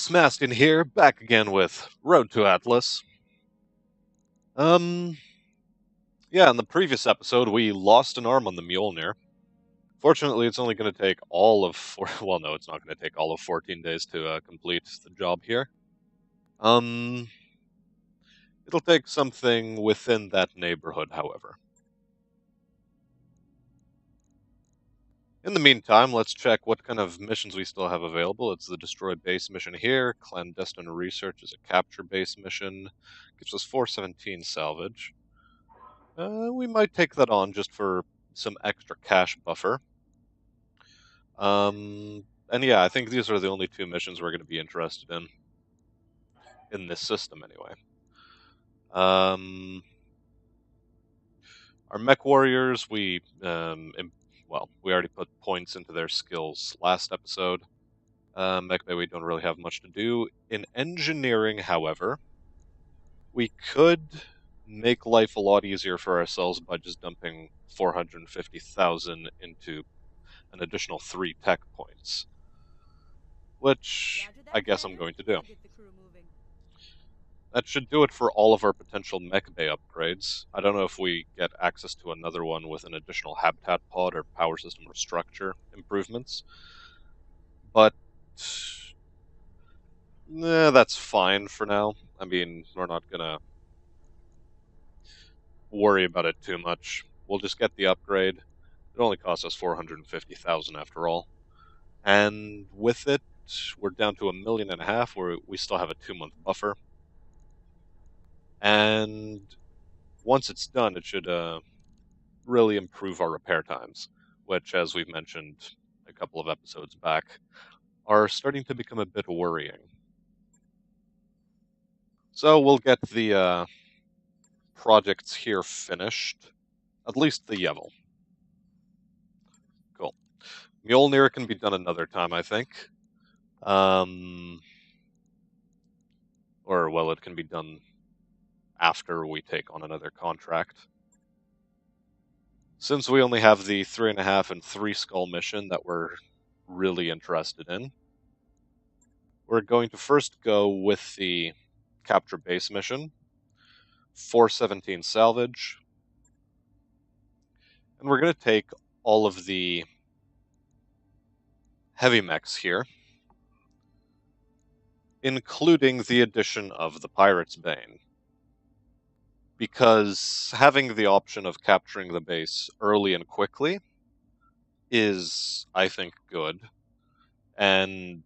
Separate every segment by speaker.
Speaker 1: Smastian here, back again with Road to Atlas. Um, yeah, in the previous episode, we lost an arm on the Mjolnir. Fortunately, it's only going to take all of well, no, it's not going to take all of 14 days to complete the job here. Um, it'll take something within that neighborhood, however. In the meantime, let's check what kind of missions we still have available. It's the Destroy Base mission here. Clandestine Research is a capture base mission. Gives us 417 salvage. We might take that on just for some extra cash buffer. And yeah, I think these are the only two missions we're going to be interested in this system anyway. Our mech warriors, we already put points into their skills last episode. Mech bay we don't really have much to do. In engineering, however, we could make life a lot easier for ourselves by just dumping 450,000 into an additional 3 tech points, which I guess I'm going to do. That should do it for all of our potential mech bay upgrades. I don't know if we get access to another one with an additional habitat pod or power system or structure improvements, but that's fine for now. I mean, we're not gonna worry about it too much. We'll just get the upgrade. It only costs us 450,000 after all. And with it, we're down to 1.5 million, where we still have a 2-month buffer. And once it's done, it should really improve our repair times, which, as we've mentioned a couple of episodes back, are starting to become a bit worrying. So we'll get the projects here finished, at least the Yevil. Cool. Mjolnir can be done another time, I think. Or, well, it can be done after we take on another contract. Since we only have the 3.5 and 3 skull mission that we're really interested in, we're going to first go with the capture base mission, 417 salvage, and we're going to take all of the heavy mechs here, including the addition of the Pirate's Bane, because having the option of capturing the base early and quickly is, I think, good. And,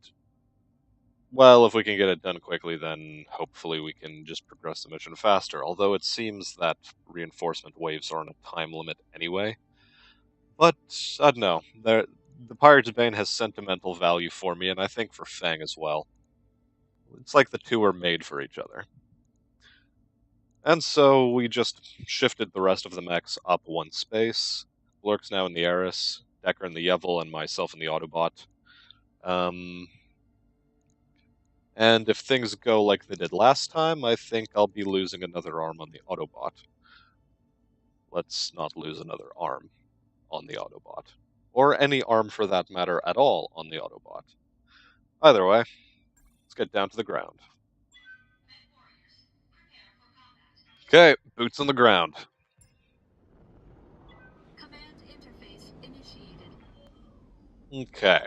Speaker 1: well, if we can get it done quickly, then hopefully we can just progress the mission faster, although it seems that reinforcement waves are on a time limit anyway. But, I don't know, the Pirate's Bane has sentimental value for me, and I think for Fang as well. It's like the two are made for each other. And so we just shifted the rest of the mechs up 1 space. Blurk's now in the Eris, Decker in the Yevil, and myself in the Autobot. And if things go like they did last time, I think I'll be losing another arm on the Autobot. Let's not lose another arm on the Autobot. Or any arm for that matter at all on the Autobot. Either way, let's get down to the ground. Okay, boots on the ground.
Speaker 2: Command interface initiated.
Speaker 1: Okay.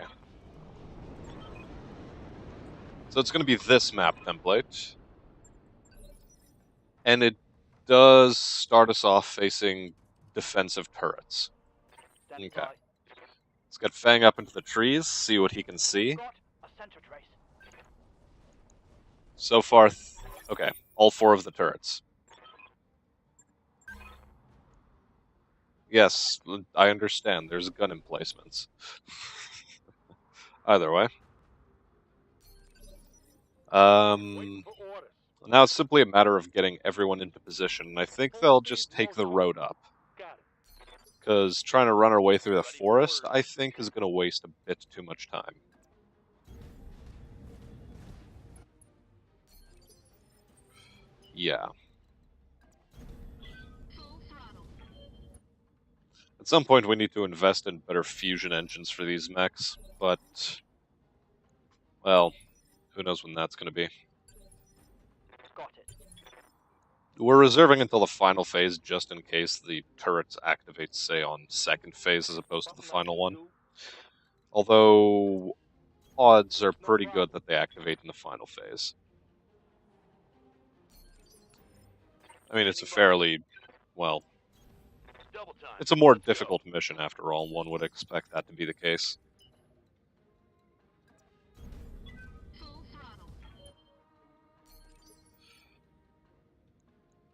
Speaker 1: So it's going to be this map template. And it does start us off facing defensive turrets. Okay. Let's get Fang up into the trees, see what he can see. So far, okay, all 4 of the turrets. Yes, I understand, there's gun emplacements. Either way. Now it's simply a matter of getting everyone into position, and I think they'll just take the road up. Because trying to run our way through the forest, I think, is going to waste a bit too much time. Yeah. At some point we need to invest in better fusion engines for these mechs, but, well, Who knows when that's going to be.
Speaker 3: Got it.
Speaker 1: We're reserving until the final phase just in case the turrets activate, say, on second phase as opposed to the final one. Although, odds are pretty good that they activate in the final phase. I mean, it's a fairly, well, it's a more difficult mission after all, one would expect that to be the case.
Speaker 2: Full throttle.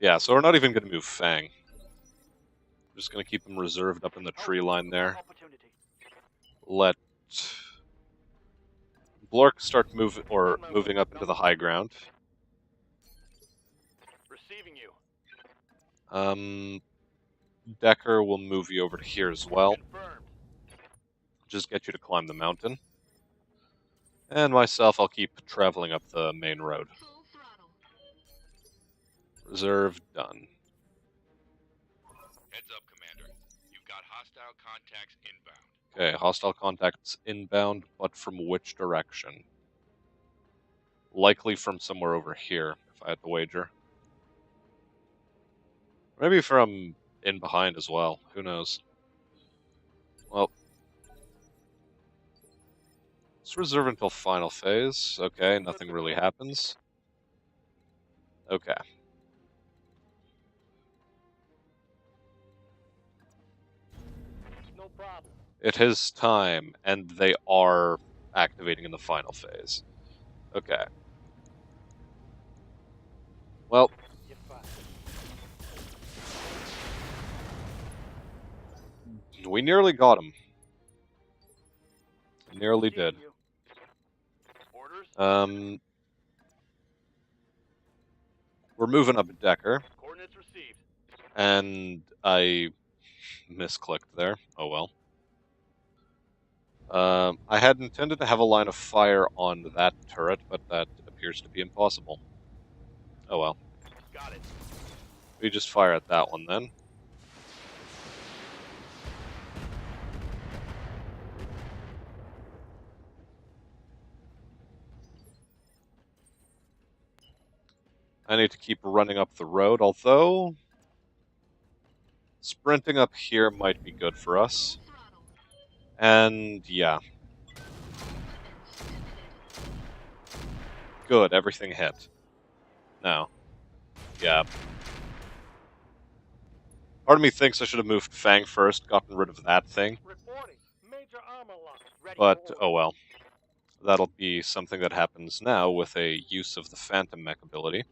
Speaker 1: Yeah, so we're not even going to move Fang. We're just going to keep them reserved up in the tree line there. Let Blork start moving up into the high ground.
Speaker 3: Receiving you.
Speaker 1: Decker will move you over to here as well.
Speaker 3: Confirmed.
Speaker 1: Just get you to climb the mountain. And myself, I'll keep traveling up the main road.
Speaker 2: Full throttle.
Speaker 1: Reserve done.
Speaker 4: Heads up, Commander. You've got hostile contacts inbound.
Speaker 1: Okay, hostile contacts inbound, but from which direction? Likely from somewhere over here, if I had to wager. Maybe from in behind as well. Who knows? Well, let's reserve until final phase. Okay, nothing really happens. Okay.
Speaker 3: No problem.
Speaker 1: It is time, and they are activating in the final phase. Okay. Well,
Speaker 3: You're fine.
Speaker 1: we nearly got him. Nearly did.
Speaker 3: Receiving you. Orders.
Speaker 1: We're moving up Decker,
Speaker 3: Coordinates received.
Speaker 1: and I misclicked there. Oh well. I had intended to have a line of fire on that turret, but that appears to be impossible. Oh well.
Speaker 3: Got it.
Speaker 1: We just fire at that one then. I need to keep running up the road, although sprinting up here might be good for us.
Speaker 2: Full throttle.
Speaker 1: And yeah,
Speaker 2: Weapons emitted.
Speaker 1: good, everything hit. Now, yeah. Part of me thinks I should have moved Fang first, gotten rid of that thing,
Speaker 3: Reporting. Major armor lock. Ready
Speaker 1: but
Speaker 3: for
Speaker 1: oh well. That'll be something that happens now with a use of the Phantom Mech ability.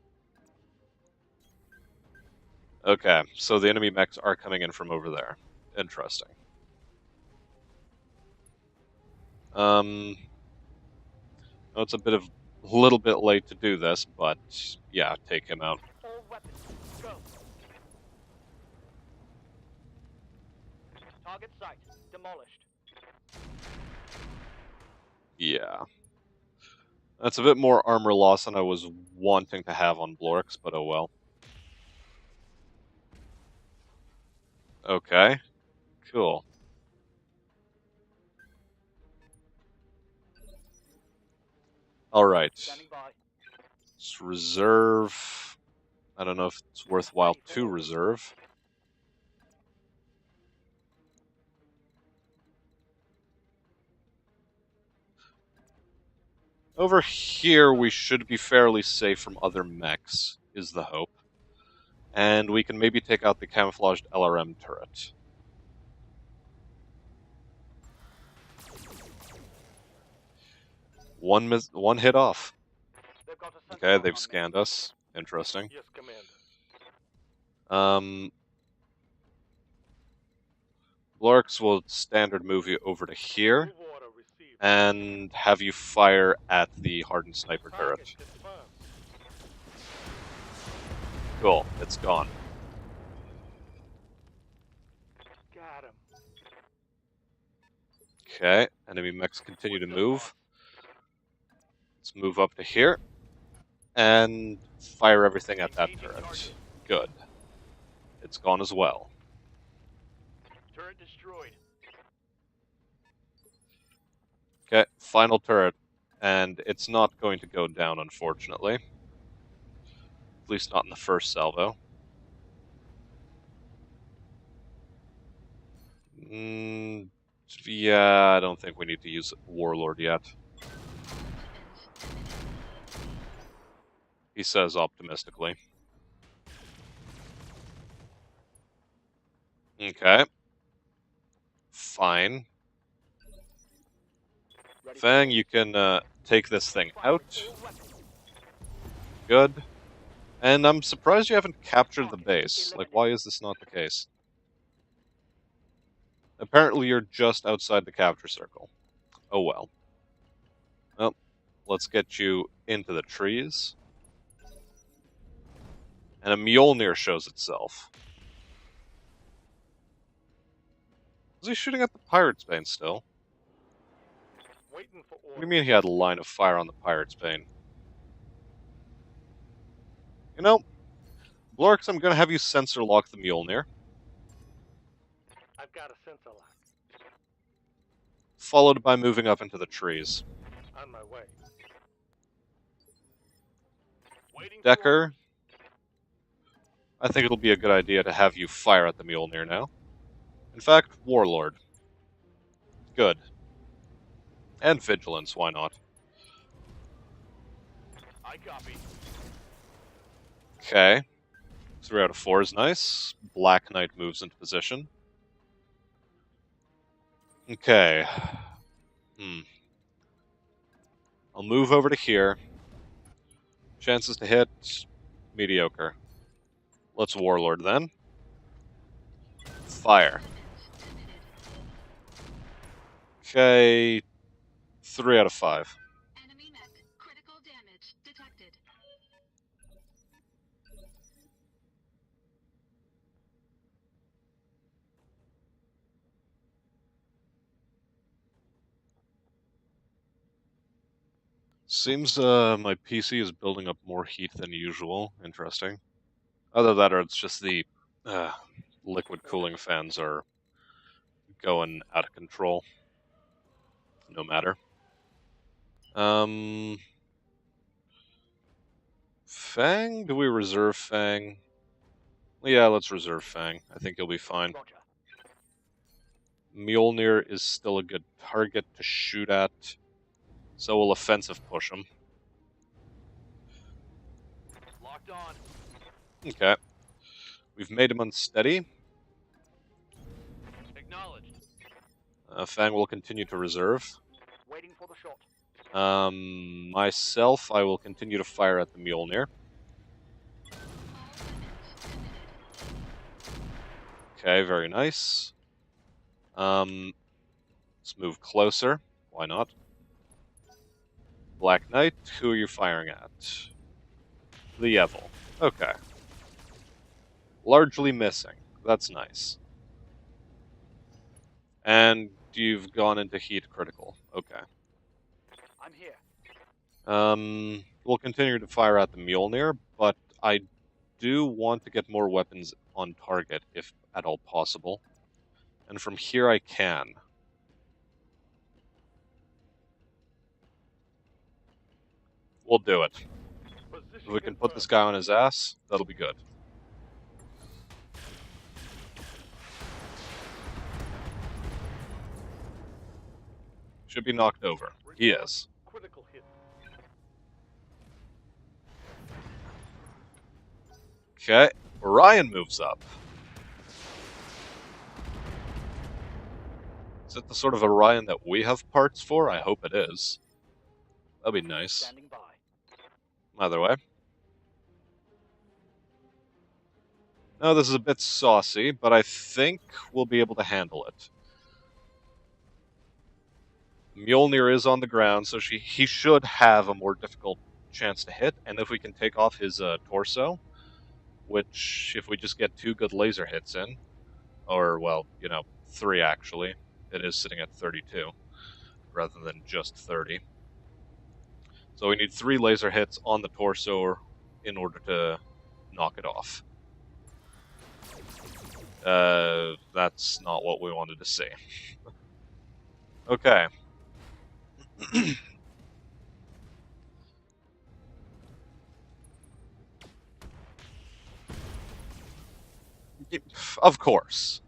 Speaker 1: Okay, so the enemy mechs are coming in from over there. Interesting. Well, it's a little bit late to do this, but yeah, take him out.
Speaker 3: all weapons. Go. Target site. Demolished.
Speaker 1: Yeah. That's a bit more armor loss than I was wanting to have on Blorks, but oh well. Okay. Cool. Alright.
Speaker 3: Standing by.
Speaker 1: Let's reserve. I don't know if it's worthwhile to reserve. Over here, we should be fairly safe from other mechs, is the hope. And we can maybe take out the camouflaged LRM turret. One hit off.
Speaker 3: They've got a sense
Speaker 1: Okay,
Speaker 3: of
Speaker 1: they've
Speaker 3: armor.
Speaker 1: scanned us. Interesting.
Speaker 3: Yes, Commander.
Speaker 1: Blorks will standard move you over to here,
Speaker 3: Move order received.
Speaker 1: and have you fire at the hardened sniper turret.
Speaker 3: Target confirmed.
Speaker 1: Cool, it's gone.
Speaker 3: Got him.
Speaker 1: Okay, enemy mechs continue to move. Let's move up to here, and fire everything at that
Speaker 3: Engaging
Speaker 1: turret.
Speaker 3: target.
Speaker 1: Good. It's gone as well.
Speaker 3: Turret destroyed.
Speaker 1: Okay, final turret. and it's not going to go down, unfortunately. At least not in the first salvo. Yeah, I don't think we need to use Warlord yet. He says optimistically. Okay. Fine.
Speaker 3: Ready for
Speaker 1: Fang, you can take this thing
Speaker 3: fire with
Speaker 1: out.
Speaker 3: all weapons.
Speaker 1: Good. And I'm surprised you haven't captured the base. Like, why is this not the case? Apparently you're just outside the capture circle. Oh well. Well, let's get you into the trees. And a Mjolnir shows itself. Is he shooting at the Pirate's Bane still?
Speaker 3: Waiting for
Speaker 1: What do you
Speaker 3: orders.
Speaker 1: mean he had a line of fire on the Pirate's Bane? You know, Blorx, I'm gonna have you sensor lock the Mjolnir,
Speaker 3: I've got a sensor lock.
Speaker 1: followed by moving up into the trees.
Speaker 3: On my way. Waiting for
Speaker 1: Decker,
Speaker 3: orders.
Speaker 1: I think it'll be a good idea to have you fire at the Mjolnir now. In fact, Warlord. Good. And Vigilance, why not?
Speaker 3: I copy.
Speaker 1: Okay. 3 out of 4 is nice. Black Knight moves into position. Okay. I'll move over to here. Chances to hit, mediocre. Let's Warlord then. Fire. Okay. 3 out of 5.
Speaker 2: Enemy mech. Critical damage detected.
Speaker 1: Seems my PC is building up more heat than usual. Interesting. Either that or it's just the liquid cooling fans are going out of control. No matter. Fang? Do we reserve Fang? Yeah, let's reserve Fang. I think he'll be fine.
Speaker 3: Roger.
Speaker 1: Mjolnir is still a good target to shoot at, so we'll offensive push him.
Speaker 3: Locked on.
Speaker 1: Okay. We've made him unsteady.
Speaker 3: Acknowledged.
Speaker 1: Fang will continue to reserve.
Speaker 3: Waiting for the shot.
Speaker 1: Myself, I will continue to fire at the Mjolnir. Okay, very nice. Let's move closer. Why not? Black Knight, who are you firing at? The Evil. Okay. Largely missing. That's nice. And you've gone into heat critical. Okay.
Speaker 3: I'm here.
Speaker 1: We'll continue to fire at the Mjolnir, but I do want to get more weapons on target, if at all possible. And from here I can. We'll do it.
Speaker 3: Position
Speaker 1: If we can put this
Speaker 3: confirmed.
Speaker 1: guy on his ass, that'll be good. Should be knocked over. He is.
Speaker 3: Critical hit.
Speaker 1: Okay, Orion moves up. Is it the sort of Orion that we have parts for? I hope it is. That'd be nice.
Speaker 3: Standing by.
Speaker 1: Either way. Now, this is a bit saucy, but I think we'll be able to handle it. Mjolnir is on the ground, so he should have a more difficult chance to hit, and if we can take off his torso, which, if we just get 2 good laser hits in, or, well, 3 actually, it is sitting at 32, rather than just 30. So we need 3 laser hits on the torso in order to knock it off. That's not what we wanted to see. Okay. Of course.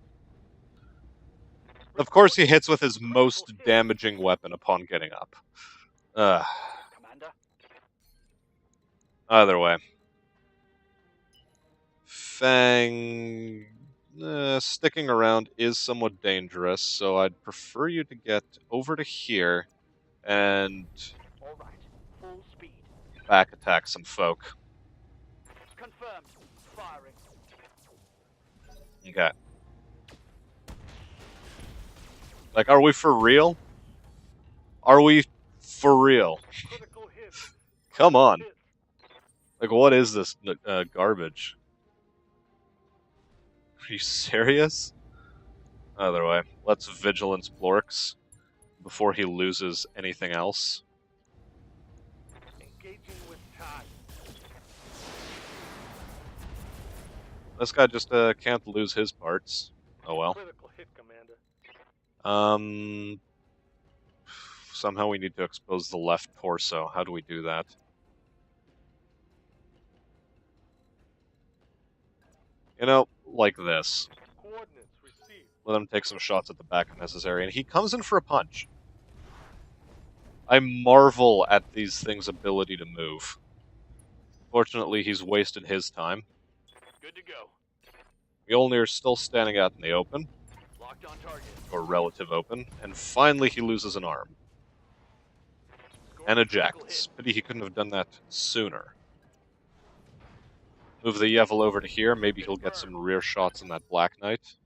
Speaker 1: Of course he hits with his most damaging weapon upon getting up.
Speaker 3: Commander.
Speaker 1: Either way. Fang... sticking around is somewhat dangerous, so I'd prefer you to get over to here and
Speaker 3: All right. Full speed.
Speaker 1: back attack some folk.
Speaker 3: Confirmed. Firing.
Speaker 1: Okay. Like, are we for real? Are we for real?
Speaker 3: Critical hit.
Speaker 1: Come on.
Speaker 3: Hit.
Speaker 1: Like, what is this garbage? Are you serious? Either way, let's Vigilance Blorks before he loses anything else.
Speaker 3: Engaging with tag.
Speaker 1: This guy just can't lose his parts. Oh well.
Speaker 3: Critical hit, Commander.
Speaker 1: Somehow we need to expose the left torso. How do we do that? You know, like this.
Speaker 3: Coordinates received.
Speaker 1: Let him take some shots at the back if necessary, and he comes in for a punch. I marvel at these things' ability to move. Fortunately, he's wasted his time.
Speaker 3: Good to go.
Speaker 1: Mjolnir is still standing out in the open,
Speaker 3: Locked on target.
Speaker 1: or relative open, and finally he loses an arm.
Speaker 3: Score
Speaker 1: And
Speaker 3: a critical
Speaker 1: ejects.
Speaker 3: hit.
Speaker 1: Pity he couldn't have done that sooner. Move the Yevil over to here, maybe he'll get some rear shots on that Black Knight.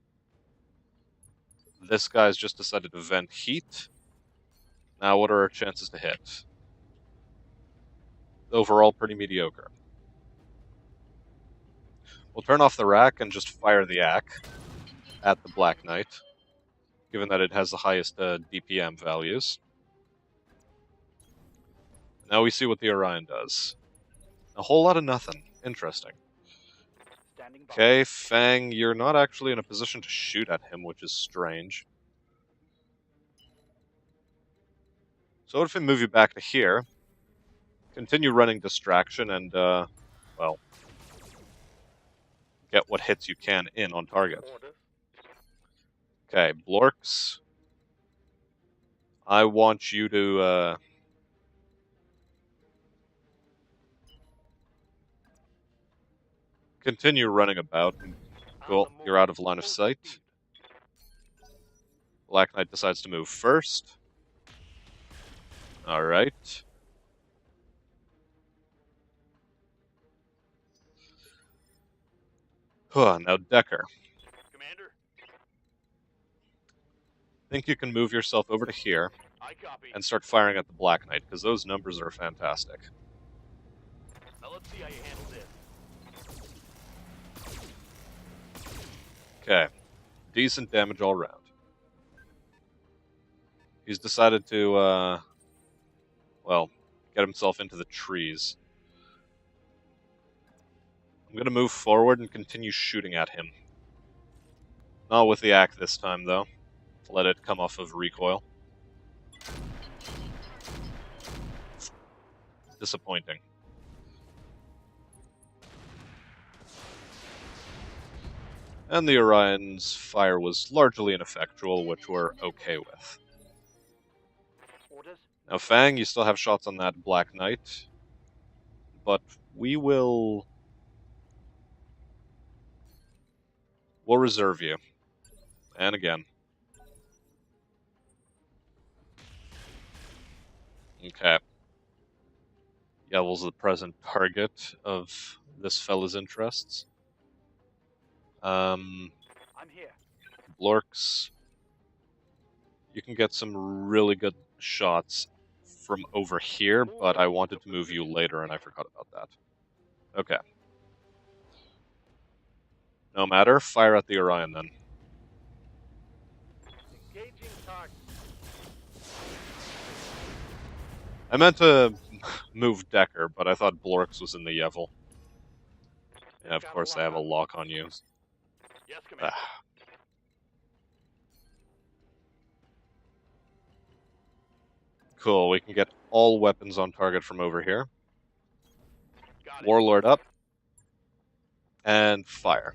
Speaker 1: This guy's just decided to vent heat. Now what are our chances to hit? Overall, pretty mediocre. We'll turn off the rack and just fire the Ack at the Black Knight, given that it has the highest DPM values. Now we see what the Orion does. A whole lot of nothing. Interesting.
Speaker 3: Standing by.
Speaker 1: Okay, Fang, you're not actually in a position to shoot at him, which is strange. So what if we move you back to here, continue running Distraction, and, well, get what hits you can in on target.
Speaker 3: Orders.
Speaker 1: Okay, Blorks. I want you to, continue running about. Cool,
Speaker 3: On the
Speaker 1: you're
Speaker 3: move.
Speaker 1: out of line of
Speaker 3: Full
Speaker 1: sight.
Speaker 3: speed.
Speaker 1: Black Knight decides to move first. Alright. Now Decker.
Speaker 3: Commander.
Speaker 1: Think you can move yourself over to here
Speaker 3: I copy.
Speaker 1: and start firing at the Black Knight, because those numbers are fantastic.
Speaker 3: Now let's see how you handle this.
Speaker 1: Okay. Decent damage all around. He's decided to, well, get himself into the trees. I'm going to move forward and continue shooting at him. Not with the Ack this time, though. Let it come off of recoil. Disappointing. And the Orion's fire was largely ineffectual, which we're okay with.
Speaker 3: Orders.
Speaker 1: Now, Fang, you still have shots on that Black Knight, but we'll reserve you. And again. Okay. Yevil's the present target of this fella's interests.
Speaker 3: I'm here.
Speaker 1: Blorks. You can get some really good shots from over here, but I wanted to move you later and I forgot about that. Okay. No matter, fire at the Orion then.
Speaker 3: Engaging target.
Speaker 1: I meant to move Decker, but I thought Blorks was in the Yevil. Yeah, of course they have a lock on you.
Speaker 3: Yes, Commander.
Speaker 1: Cool, we can get all weapons on target from over here.
Speaker 3: Got it.
Speaker 1: Warlord up. And fire.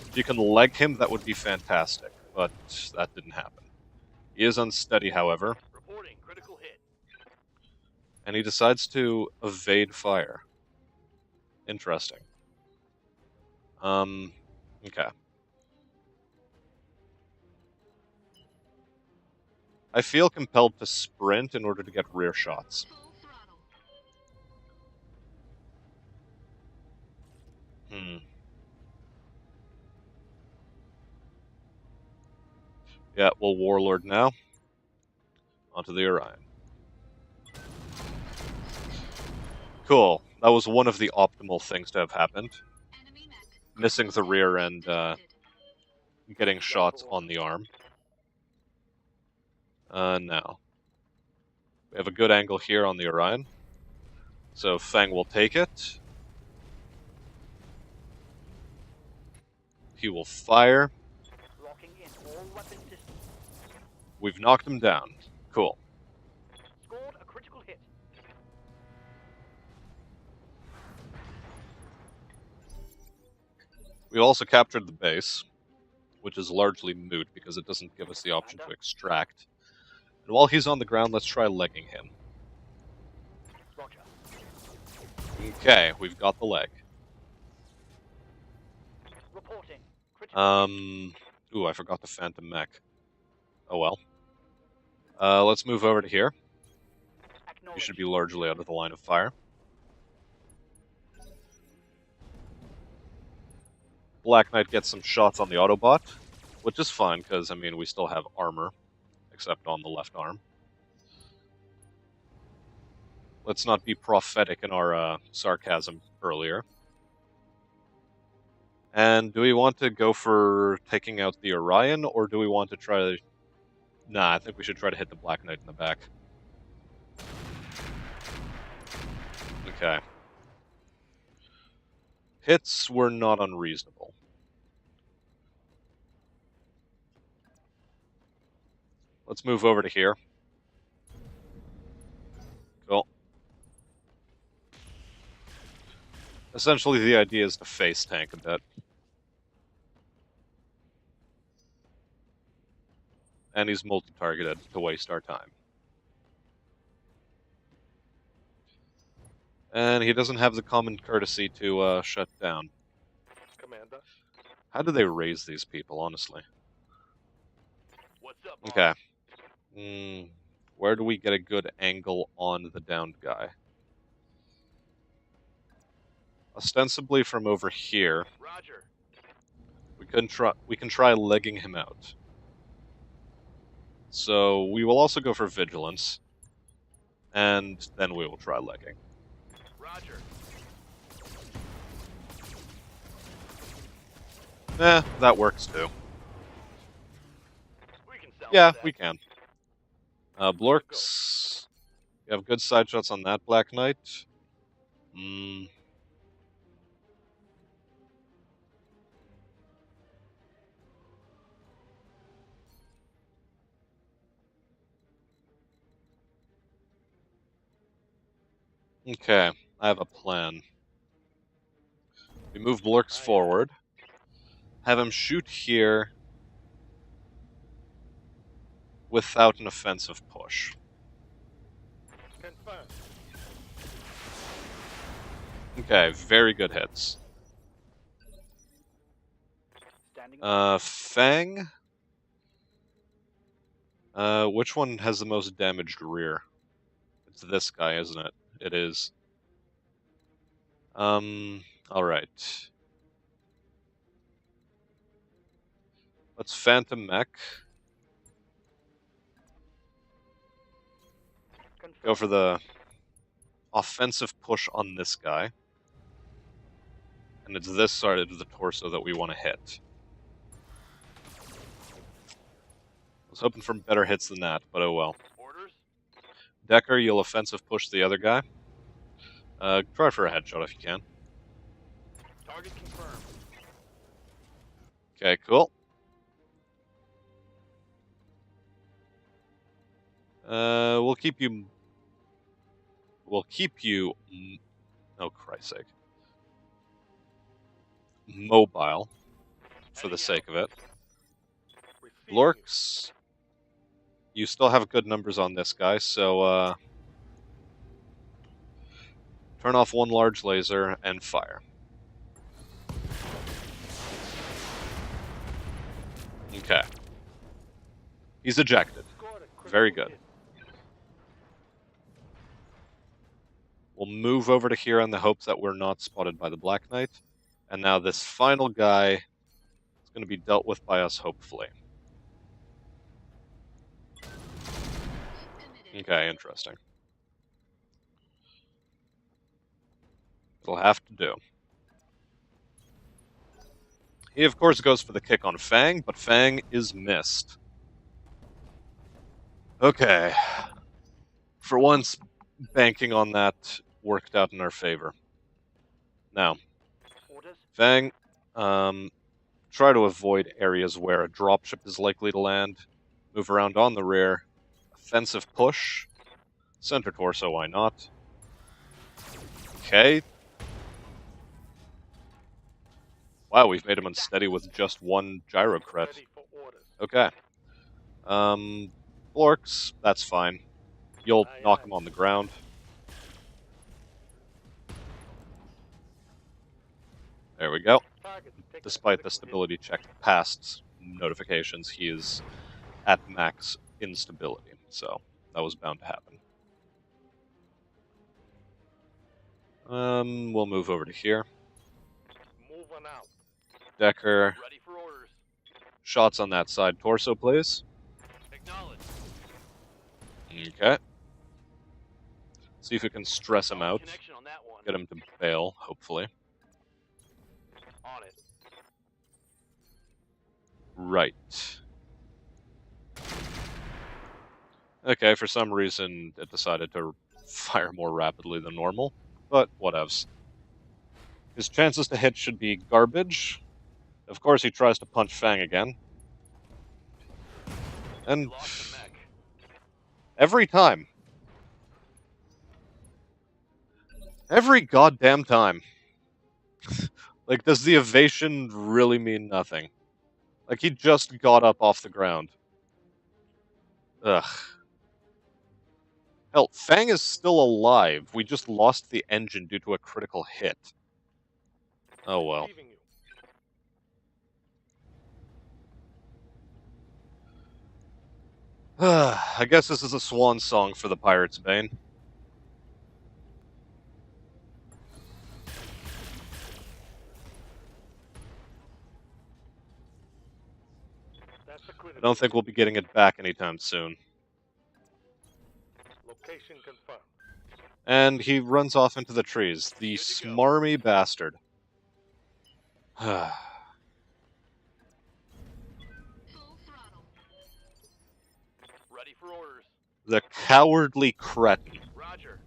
Speaker 1: If you can leg him, that would be fantastic, but that didn't happen. He is unsteady, however,
Speaker 3: Reporting critical hit.
Speaker 1: and he decides to evade fire. Interesting. Okay. I feel compelled to sprint in order to get rear shots.
Speaker 2: Full throttle.
Speaker 1: Yeah, we'll Warlord now. Onto the Orion. Cool. That was one of the optimal things to have happened.
Speaker 2: Enemy mech.
Speaker 1: Missing the rear and
Speaker 2: Detected.
Speaker 1: getting shots on the arm. Now. We have a good angle here on the Orion. So Fang will take it. He will fire.
Speaker 3: Locking in all weapon systems.
Speaker 1: We've knocked him down. Cool.
Speaker 3: Scored a critical hit.
Speaker 1: We also captured the base, which is largely moot because it doesn't give us the option to extract. And while he's on the ground, let's try legging him.
Speaker 3: Roger.
Speaker 1: Okay, we've got the leg.
Speaker 3: Reporting critical
Speaker 1: Ooh, I forgot the Phantom Mech. Oh well. Let's move over to here.
Speaker 3: hit.
Speaker 1: He should be largely out of the line of fire. Black Knight gets some shots on the Autobot, which is fine, because, I mean, we still have armor, except on the left arm. Let's not be prophetic in our sarcasm earlier. And do we want to go for taking out the Orion, or do we want to try to... Nah, I think we should try to hit the Black Knight in the back. Okay. Hits were not unreasonable. Let's move over to here. Cool. Essentially, the idea is to face tank a bit. And he's multi-targeted to waste our time. And he doesn't have the common courtesy to shut down.
Speaker 3: Commander.
Speaker 1: How do they raise these people, honestly?
Speaker 3: What's up, boss?
Speaker 1: Okay. Where do we get a good angle on the downed guy? Ostensibly from over here.
Speaker 3: Roger.
Speaker 1: We can try legging him out. So we will also go for vigilance, and then we will try legging.
Speaker 3: Roger.
Speaker 1: That works too.
Speaker 3: We can sell
Speaker 1: Yeah,
Speaker 3: that.
Speaker 1: we can. Blorks, you have good side shots on that Black Knight. Okay, I have a plan. We move Blorks forward, have him shoot here without an offensive push.
Speaker 3: Confirmed.
Speaker 1: Okay, very good hits.
Speaker 3: Standing.
Speaker 1: Fang? Which one has the most damaged rear? It's this guy, isn't it? It is. Alright. Let's Phantom Mech.
Speaker 3: Confirmed.
Speaker 1: Go for the offensive push on this guy. And it's this side of the torso that we want to hit. I was hoping for better hits than that, but oh well.
Speaker 3: Orders.
Speaker 1: Decker, you'll offensive push the other guy. Try for a headshot if you can.
Speaker 3: Target confirmed.
Speaker 1: Okay, cool. We'll keep you... Oh, Christ's sake. Mobile for the sake of it.
Speaker 3: Receiving you.
Speaker 1: Blorks, you still have good numbers on this guy, so turn off one large laser and fire. Okay. He's ejected.
Speaker 3: Scored a critical
Speaker 1: Very good.
Speaker 3: hit.
Speaker 1: We'll move over to here in the hopes that we're not spotted by the Black Knight. And now this final guy is going to be dealt with by us, hopefully.
Speaker 2: Committed.
Speaker 1: Okay, interesting. It'll have to do. He, of course, goes for the kick on Fang, but Fang is missed. Okay. For once, banking on that worked out in our favor. Now,
Speaker 3: Orders.
Speaker 1: Fang, try to avoid areas where a dropship is likely to land. Move around on the rear. Offensive push. Center torso, why not? Okay. Wow, we've made him unsteady with just one gyro crit.
Speaker 3: Ready for orders.
Speaker 1: Okay. Blorks, that's fine. You'll
Speaker 3: Aye,
Speaker 1: knock
Speaker 3: aye.
Speaker 1: him on the ground. There we go.
Speaker 3: Target's taking a
Speaker 1: Despite the
Speaker 3: critical hit.
Speaker 1: stability check past notifications, he is at max instability. So, that was bound to happen. We'll move over to here.
Speaker 3: Moving out.
Speaker 1: Decker,
Speaker 3: Ready for orders.
Speaker 1: shots on that side torso, please.
Speaker 3: Acknowledge.
Speaker 1: Okay. See if we can stress him
Speaker 3: Solid
Speaker 1: out.
Speaker 3: Connection on that one.
Speaker 1: Get him to bail, hopefully.
Speaker 3: On it.
Speaker 1: Right. Okay, for some reason it decided to fire more rapidly than normal, but whatevs. His chances to hit should be garbage. Of course he tries to punch Fang again. And
Speaker 3: Lost the mech.
Speaker 1: every time. Every goddamn time. Like, does the evasion really mean nothing? Like, he just got up off the ground. Ugh. Hell, Fang is still alive. We just lost the engine due to a critical hit. Oh well.
Speaker 3: Receiving you.
Speaker 1: I guess this is a swan song for the Pirate's Bane.
Speaker 3: That's a
Speaker 1: I
Speaker 3: critical.
Speaker 1: don't think we'll be getting it back anytime soon.
Speaker 3: Location confirmed.
Speaker 1: And he runs off into the trees. The
Speaker 3: Good to go.
Speaker 1: smarmy bastard.
Speaker 2: Full throttle.
Speaker 3: Ready for orders.
Speaker 1: The cowardly cretin.
Speaker 3: Roger.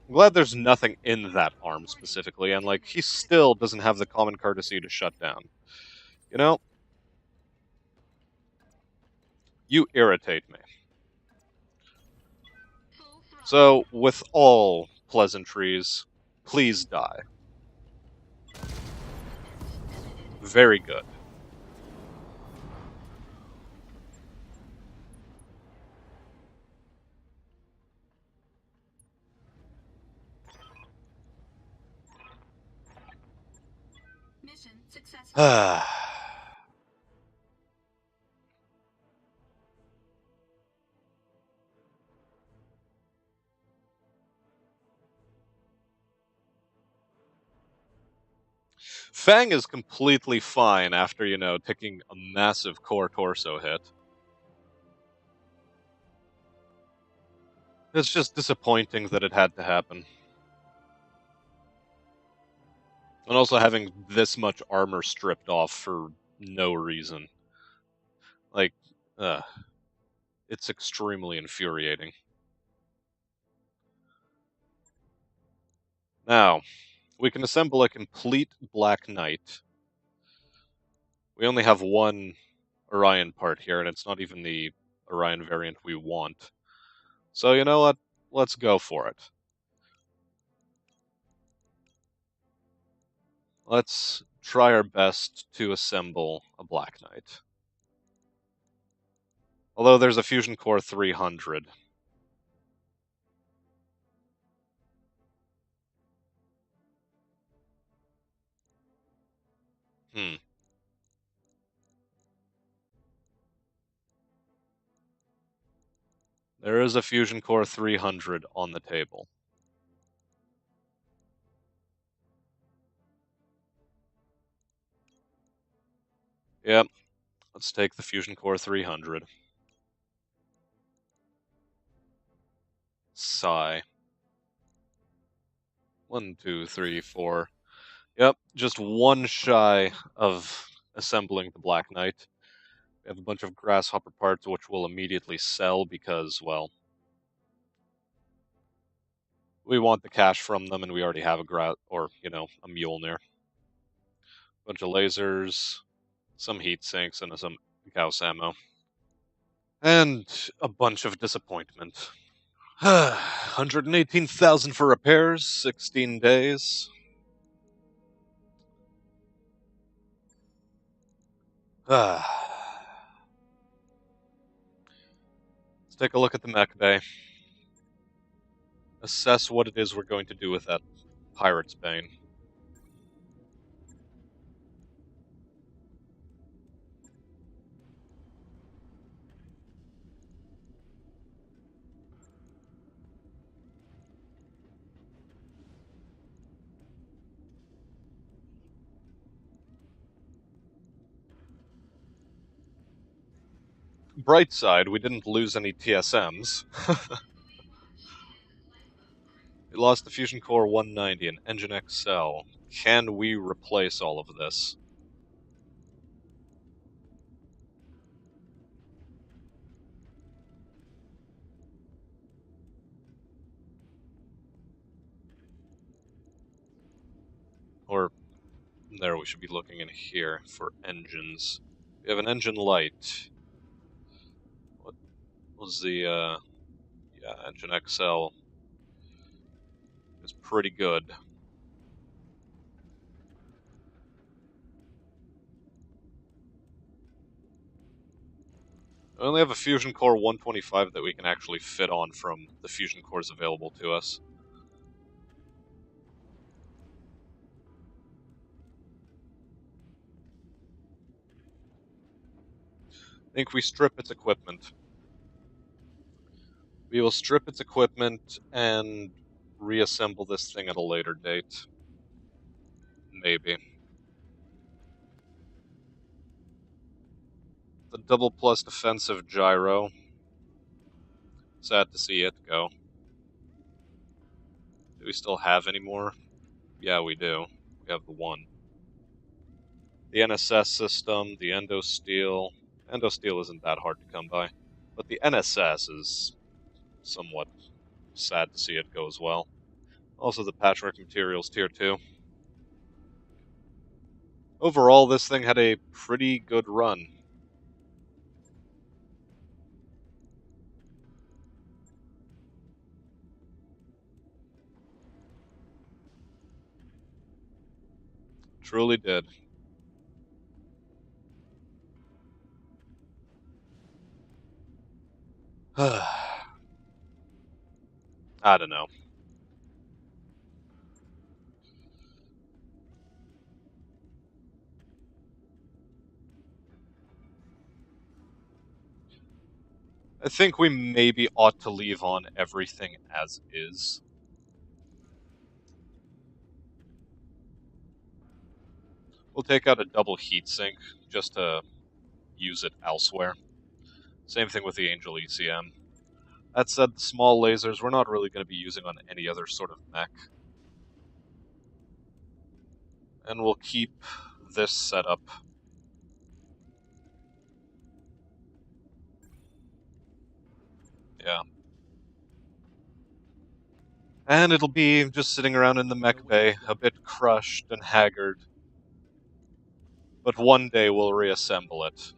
Speaker 1: I'm glad there's nothing in that arm specifically, and like, he still doesn't have the common courtesy to shut down. You know? You irritate me.
Speaker 2: Full throttle.
Speaker 1: So, with all pleasantries, please die. Very good.
Speaker 2: Mission successful.
Speaker 1: Fang is completely fine after, you know, taking a massive core torso hit. It's just disappointing that it had to happen. And also having this much armor stripped off for no reason. Like, it's extremely infuriating. Now, we can assemble a complete Black Knight. We only have one Orion part here, and it's not even the Orion variant we want. So you know what? Let's go for it. Let's try our best to assemble a Black Knight. Although there's a Fusion Core 300. Hmm. There is a Fusion Core 300 on the table. Yep. Let's take the Fusion Core 300. Sigh. 1, 2, 3, 4. Yep, just one shy of assembling the Black Knight. We have a bunch of grasshopper parts which we'll immediately sell because, well, we want the cash from them and we already have a a Mjolnir. Bunch of lasers, some heat sinks, and some Gauss ammo. And a bunch of disappointment. 118,000 for repairs, 16 days. Let's take a look at the mech bay. Assess what it is we're going to do with that Pirate's Bane. Bright side, we didn't lose any TSMs. We lost the Fusion Core 190 and Engine XL. Can we replace all of this? Or, there, we should be looking in here for engines. We have an engine light. What was the, yeah, Engine XL is pretty good. We only have a Fusion Core 125 that we can actually fit on from the Fusion Cores available to us. I think we strip its equipment. We will strip its equipment and reassemble this thing at a later date. Maybe. The double plus defensive gyro. Sad to see it go. Do we still have any more? Yeah, we do. We have the one. The NSS system, the Endosteel. Endosteel isn't that hard to come by. But the NSS is somewhat sad to see it go as well. Also the Patchwork Materials Tier 2. Overall, this thing had a pretty good run. Truly did. I don't know. I think we maybe ought to leave on everything as is. We'll take out a double heatsink just to use it elsewhere. Same thing with the Angel ECM. That said, the small lasers we're not really going to be using on any other sort of mech. And we'll keep this setup. Yeah. And it'll be just sitting around in the mech bay, a bit crushed and haggard. But one day we'll reassemble it.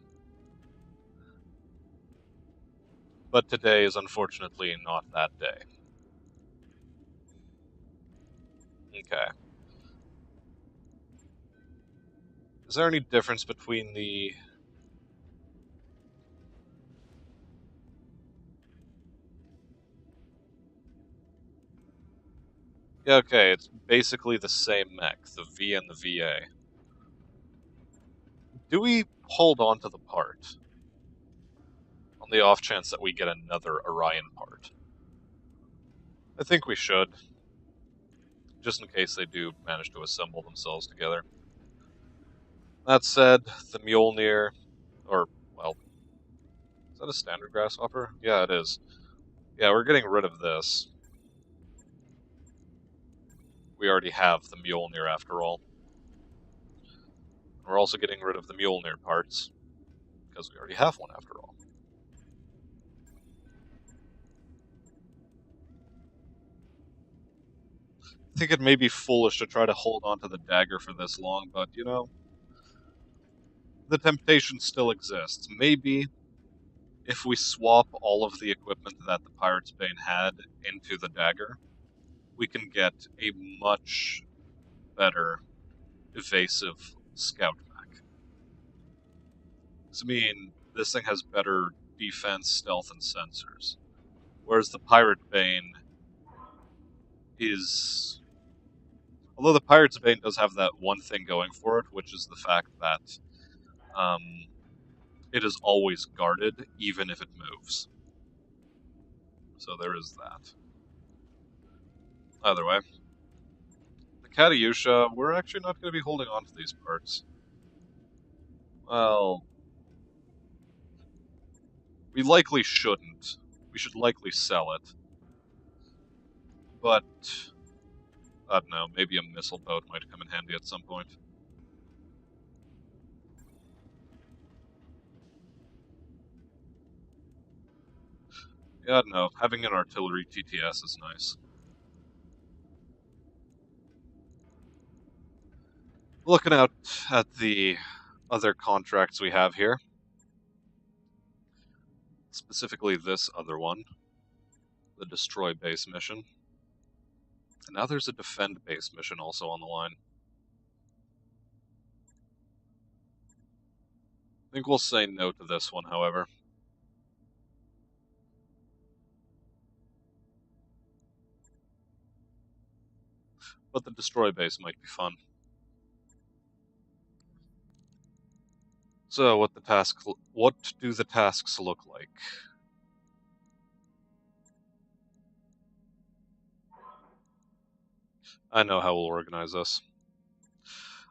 Speaker 1: But today is unfortunately not that day. Okay. Is there any difference between the... Yeah, okay, it's basically the same mech, the V and the VA. Do we hold on to the part? On the off chance that we get another Orion part? I think we should. Just in case they do manage to assemble themselves together. That said, the Mjolnir, or, well, is that a standard grasshopper? Yeah, it is. Yeah, we're getting rid of this. We already have the Mjolnir after all. We're also getting rid of the Mjolnir parts, because we already have one after all. I think it may be foolish to try to hold on to the dagger for this long, but, you know, the temptation still exists. Maybe if we swap all of the equipment that the Pirate's Bane had into the dagger, we can get a much better evasive scout mech. I mean, this thing has better defense, stealth, and sensors. Whereas the Pirate Bane is... Although the Pirate's Bane does have that one thing going for it, which is the fact that it is always guarded, even if it moves. So there is that. Either way. The Katyusha, we're actually not going to be holding on to these parts. Well, we likely shouldn't. We should likely sell it. But, I don't know, maybe a missile boat might come in handy at some point. Yeah, I don't know, having an artillery TTS is nice. Looking out at the other contracts we have here, specifically this other one, the Destroy Base mission. And now there's a Defend Base mission also on the line. I think we'll say no to this one, however. But the Destroy Base might be fun. So, what do the tasks look like? I know how we'll organize this.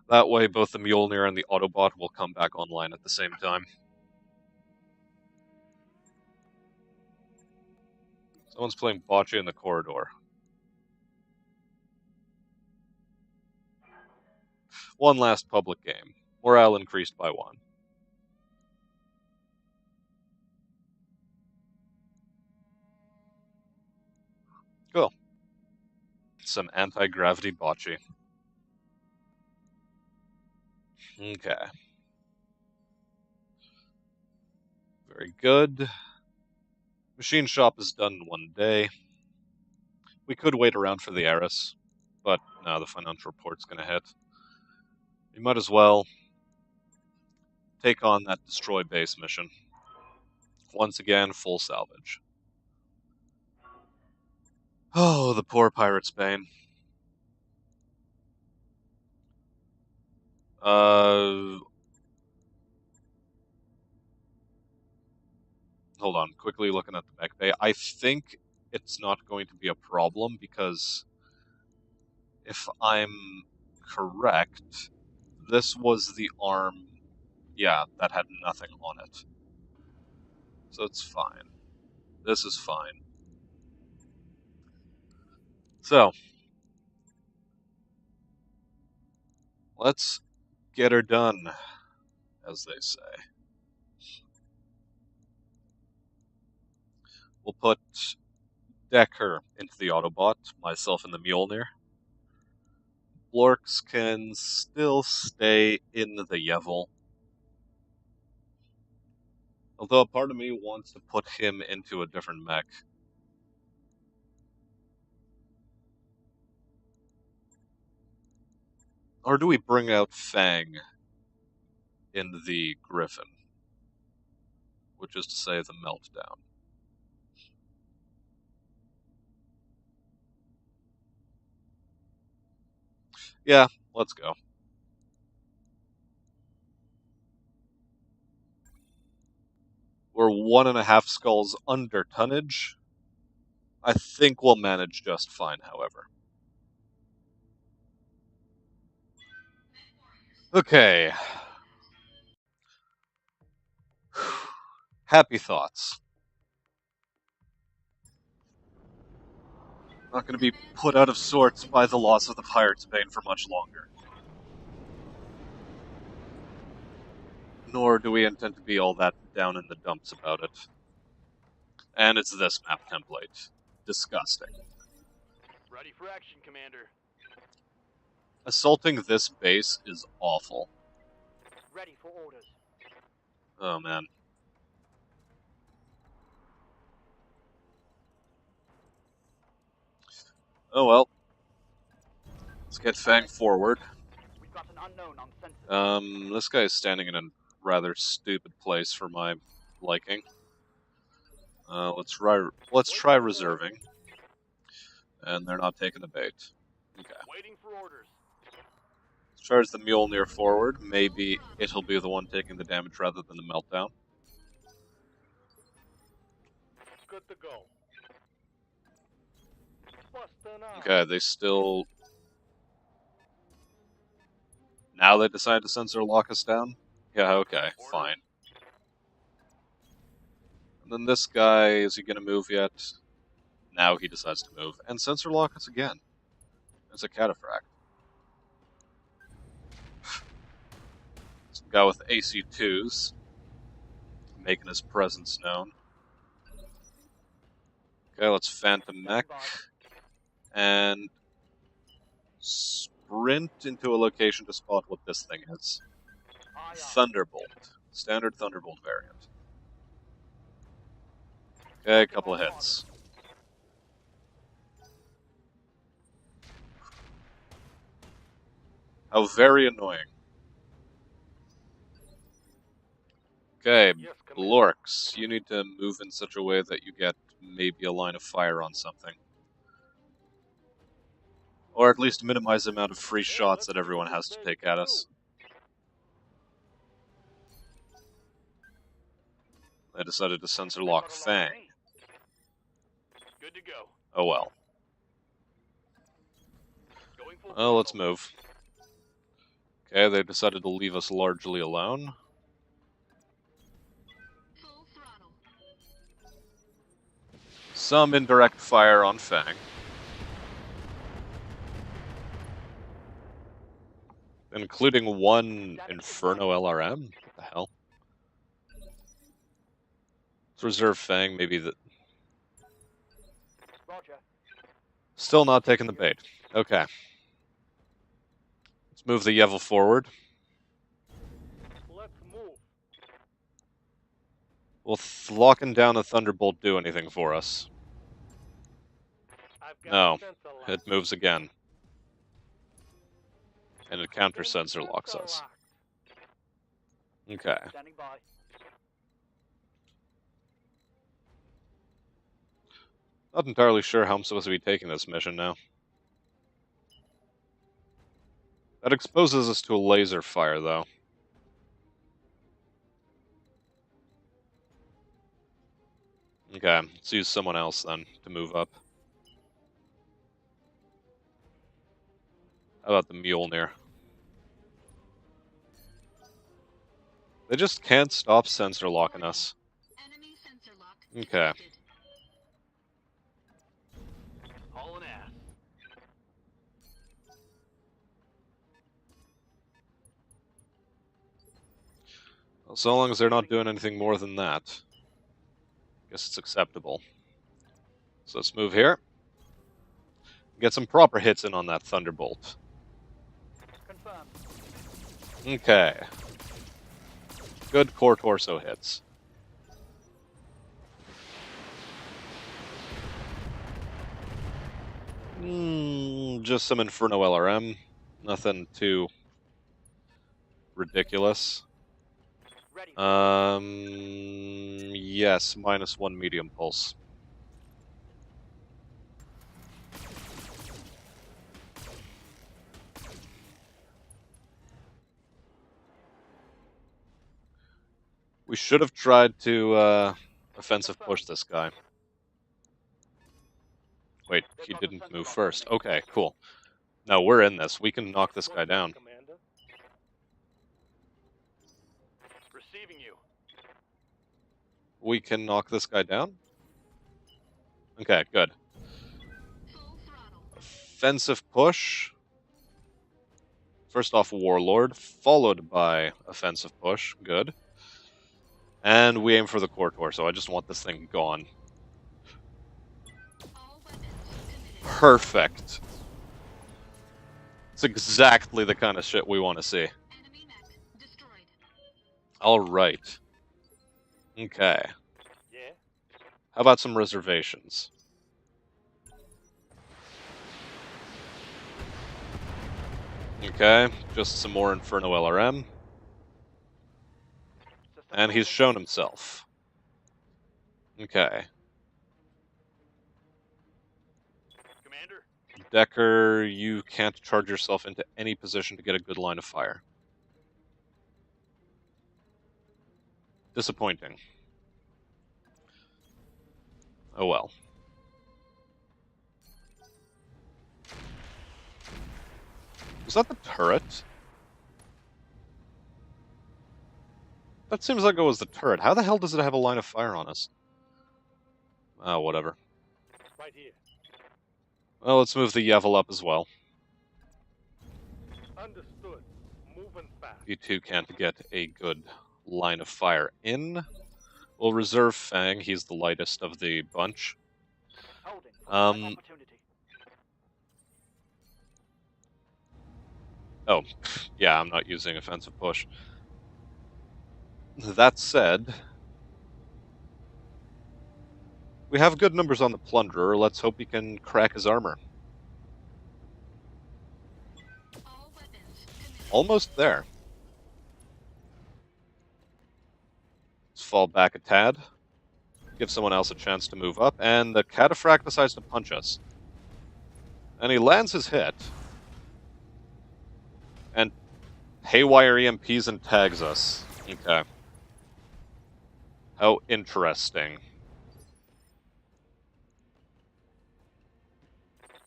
Speaker 1: That way, both the Mjolnir and the Autobot will come back online at the same time. Someone's playing bocce in the corridor. One last public game. Morale increased by 1. Cool. Some anti-gravity bocce. Okay. Very good. Machine shop is done in 1 day. We could wait around for the Eris, but no, the financial report's gonna hit. We might as well take on that Destroy Base mission. Once again, full salvage. Oh, the poor Pirate's Bane. Hold on, quickly looking at the mech bay. I think it's not going to be a problem because if I'm correct, this was the arm, yeah, that had nothing on it. So it's fine. This is fine. So, let's get her done, as they say. We'll put Decker into the Autobot, myself in the Mjolnir. Blorks can still stay in the Yevil. Although a part of me wants to put him into a different mech. Or do we bring out Fang in the Griffin? Which is to say, the Meltdown. Yeah, let's go. We're 1.5 skulls under tonnage. I think we'll manage just fine, however. Okay. Happy thoughts. Not going to be put out of sorts by the loss of the Pirate's Bane for much longer. Nor do we intend to be all that down in the dumps about it. And it's this map template. Disgusting.
Speaker 3: Ready for action, Commander.
Speaker 1: Assaulting this base is awful.
Speaker 3: Ready for orders.
Speaker 1: Oh man. Oh well. Let's get Fang forward.
Speaker 3: We've got an unknown on sensor.
Speaker 1: This guy is standing in a rather stupid place for my liking. Let's try reserving. And they're not taking the bait. Okay.
Speaker 3: Waiting for orders.
Speaker 1: Let's charge the Mjolnir forward. Maybe it'll be the one taking the damage rather than the Meltdown.
Speaker 3: Good to go. Bustin' out.
Speaker 1: Okay, they still... Now they decide to sensor lock us down? Yeah, okay, fine. And then this guy, is he going to move yet? Now he decides to move. And sensor lock us again. It's a cataphract. Some guy with AC2s. Making his presence known. Okay, let's Phantom Mech. And sprint into a location to spot what this thing is. Thunderbolt. Standard Thunderbolt variant. Okay, a couple of hits. How very annoying. Okay, Lorks, you need to move in such a way that you get maybe a line of fire on something. Or at least minimize the amount of free shots that everyone has to take at us. I decided to sensor lock Fang.
Speaker 3: Good to go.
Speaker 1: Oh well. Oh, let's move. Okay, they decided to leave us largely alone.
Speaker 2: Full throttle.
Speaker 1: Some indirect fire on Fang. Including one Inferno LRM? What the hell? Let's reserve Fang, maybe the...
Speaker 3: Roger.
Speaker 1: Still not taking the bait. Okay. Let's move the Yevil forward.
Speaker 3: Let's move.
Speaker 1: Will locking down a Thunderbolt do anything for us?
Speaker 3: I've got
Speaker 1: No.
Speaker 3: sensor lock.
Speaker 1: It moves again. And it counter sensor locks us. Okay.
Speaker 3: Standing by.
Speaker 1: Not entirely sure how I'm supposed to be taking this mission now. That exposes us to a laser fire, though. Okay, let's use someone else then to move up. How about the Mjolnir? They just can't stop sensor locking us.
Speaker 2: Enemy sensor lock
Speaker 1: Okay.
Speaker 2: detected.
Speaker 3: Hauling ass.
Speaker 1: Well, so long as they're not doing anything more than that, I guess it's acceptable. So let's move here. Get some proper hits in on that Thunderbolt.
Speaker 3: Confirmed.
Speaker 1: Okay. Good core torso hits. Just some Inferno LRM. Nothing too ridiculous.
Speaker 3: Ready.
Speaker 1: Yes, -1 medium pulse. We should have tried to offensive push this guy. Wait, he didn't move first. Okay, cool. No, we're in this. We can knock this guy down.
Speaker 3: Commander. Receiving you.
Speaker 1: We can knock this guy down? Okay, good.
Speaker 2: Full throttle.
Speaker 1: Offensive push. First off, Warlord, followed by offensive push. Good. And we aim for the core torso. I just want this thing gone.
Speaker 2: All weapons committed.
Speaker 1: Perfect. It's exactly the kind of shit we want to see.
Speaker 2: Enemy mech destroyed.
Speaker 1: Alright. Okay.
Speaker 3: Yeah.
Speaker 1: How about some reservations? Okay, just some more Inferno LRM.
Speaker 3: System
Speaker 1: And he's
Speaker 3: ready.
Speaker 1: shown himself. Okay.
Speaker 3: Commander.
Speaker 1: Decker, you can't charge yourself into any position to get a good line of fire. Disappointing. Oh well. Was that the turret? That seems like it was the turret. How the hell does it have a line of fire on us? Oh, whatever.
Speaker 3: Right here.
Speaker 1: Well, let's move the Yevil up as well.
Speaker 3: Understood. Moving fast.
Speaker 1: You two can't get a good line of fire in. We'll reserve Fang. He's the lightest of the bunch.
Speaker 3: Holding.
Speaker 1: Opportunity. Oh, yeah, I'm not using offensive push. That said, we have good numbers on the Plunderer. Let's hope he can crack his armor.
Speaker 2: All weapons committed.
Speaker 1: Almost there. Let's fall back a tad. Give someone else a chance to move up, and the Cataphract decides to punch us. And he lands his hit. And haywire EMPs and tags us. Okay. How interesting.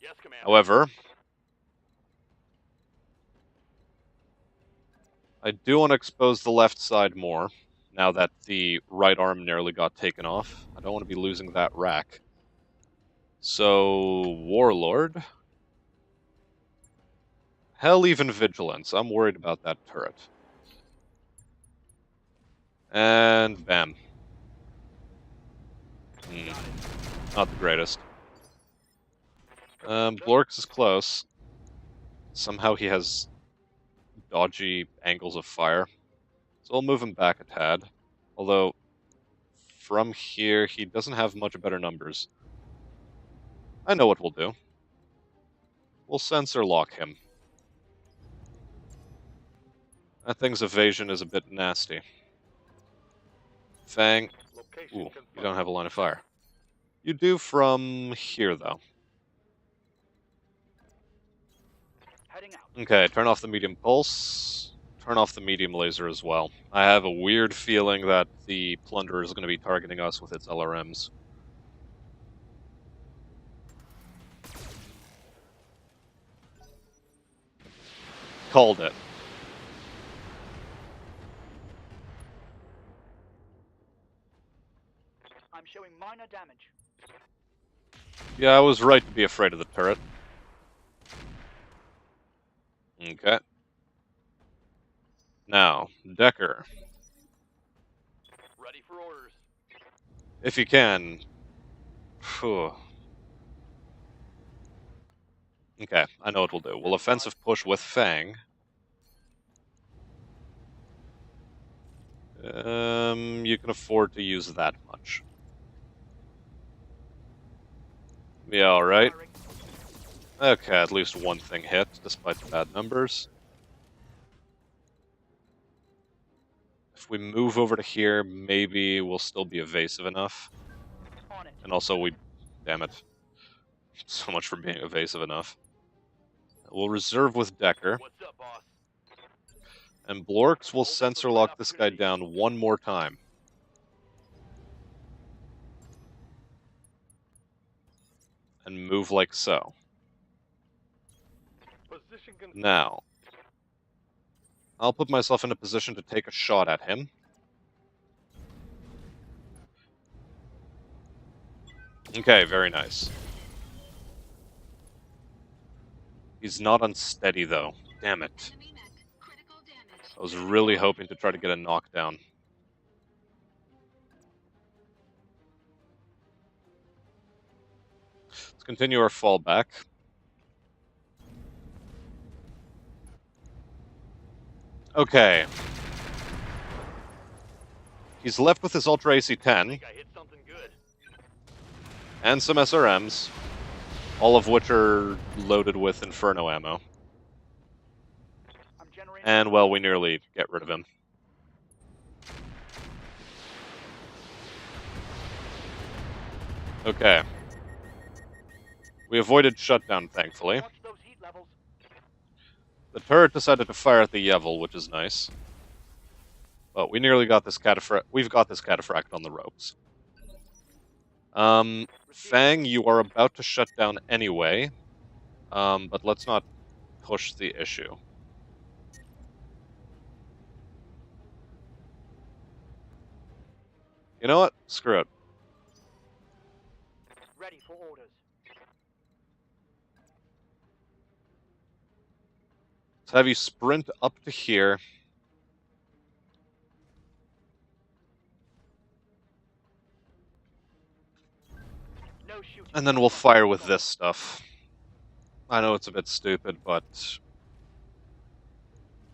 Speaker 3: Yes, Commander.
Speaker 1: However, I do want to expose the left side more, now that the right arm nearly got taken off. I don't want to be losing that rack. So, Warlord. Hell, even Vigilance. I'm worried about that turret. And bam. Not the greatest. Blorx is close. Somehow he has dodgy angles of fire. So I'll move him back a tad. Although, from here, he doesn't have much better numbers. I know what we'll do. We'll sensor lock him. That thing's evasion is a bit nasty. Fang.
Speaker 3: Location
Speaker 1: Ooh, you
Speaker 3: confirmed.
Speaker 1: don't have a line of fire. You do from here, though.
Speaker 3: Heading out.
Speaker 1: Okay, turn off the medium pulse. Turn off the medium laser as well. I have a weird feeling that the Plunderer is going to be targeting us with its LRMs. Called it.
Speaker 3: I'm showing minor damage.
Speaker 1: Yeah, I was right to be afraid of the turret. Okay. Now, Decker,
Speaker 3: Ready for orders.
Speaker 1: if you can. Phew. Okay, I know what we'll do. We'll offensive push with Fang. You can afford to use that much. Yeah, alright.
Speaker 3: Firing.
Speaker 1: Okay, at least one thing hit, despite the bad numbers. If we move over to here, maybe we'll still be evasive enough.
Speaker 3: On it.
Speaker 1: And also damn it. So much for being evasive enough. We'll reserve with Decker.
Speaker 3: What's up, boss?
Speaker 1: And Blorks will sensor lock this guy down one more time. And move like so.
Speaker 3: Position
Speaker 1: Now, I'll put myself in a position to take a shot at him. Okay, very nice. He's not unsteady, though. Damn it.
Speaker 2: Enemy mech. Critical damage.
Speaker 1: I was really hoping to try to get a knockdown. Let's continue our fallback. Okay. He's left with his Ultra AC-10
Speaker 3: I hit something good.
Speaker 1: and some SRMs, all of which are loaded with Inferno ammo.
Speaker 3: I'm generating.
Speaker 1: And, well, we nearly get rid of him. Okay. We avoided shutdown, thankfully.
Speaker 3: Watch those heat levels.
Speaker 1: The turret decided to fire at the Yevil, which is nice. But we nearly got this cataphract. We've got this cataphract on the ropes. Fang, you are about to shut down anyway. But let's not push the issue. You know what? Screw it.
Speaker 3: Ready for orders.
Speaker 1: Let's have you sprint up to here.
Speaker 3: No shooting.
Speaker 1: And then we'll fire with this stuff. I know it's a bit stupid, but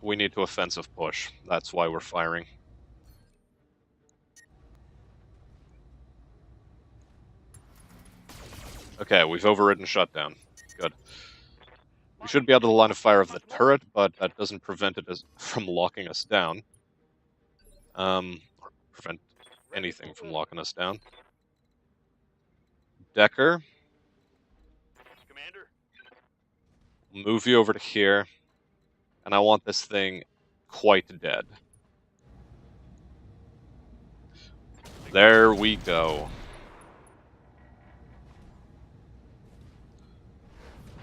Speaker 1: we need to offensive push. That's why we're firing. Okay, we've overridden shutdown. Good. We should be out of the line of fire of the turret, but that doesn't prevent it from locking us down. Or prevent anything from locking us down. Decker,
Speaker 3: Commander.
Speaker 1: move you over to here. And I want this thing quite dead. There we go.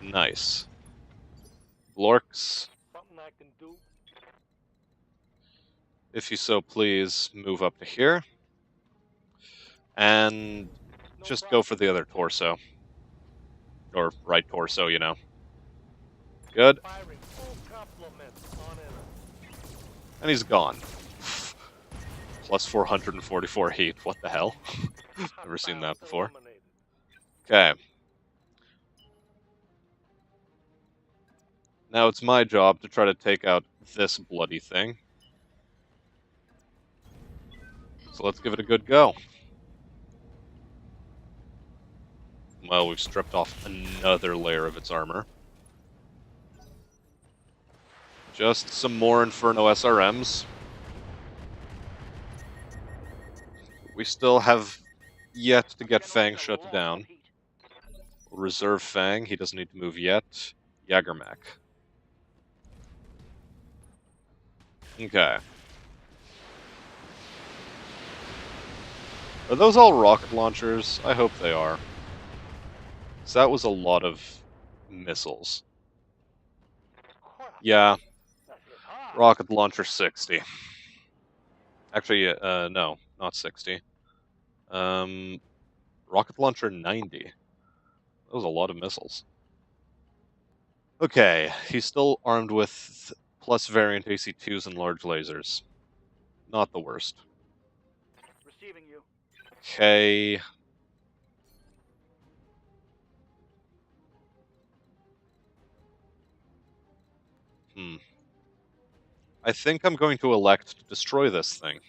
Speaker 1: Nice. Blorks,
Speaker 3: Something I can do.
Speaker 1: if you so please, move up to here. And just go for the other torso. Or right torso, you know. Good.
Speaker 3: Firing full complement on it.
Speaker 1: And he's gone. Plus 444 heat. What the hell? Never seen that before. Okay. Now it's my job to try to take out this bloody thing. So let's give it a good go. Well, we've stripped off another layer of its armor. Just some more Inferno SRMs. We still have yet to get Fang shut down. We'll reserve Fang. He doesn't need to move yet. Jagermech. Okay. Are those all rocket launchers? I hope they are. So that was a lot of missiles. Yeah, rocket launcher 60. Actually, no, not 60. Rocket launcher 90. That was a lot of missiles. Okay, he's still armed with plus variant AC-2s and large lasers. Not the worst.
Speaker 3: Receiving you.
Speaker 1: Okay. I think I'm going to elect to destroy this thing.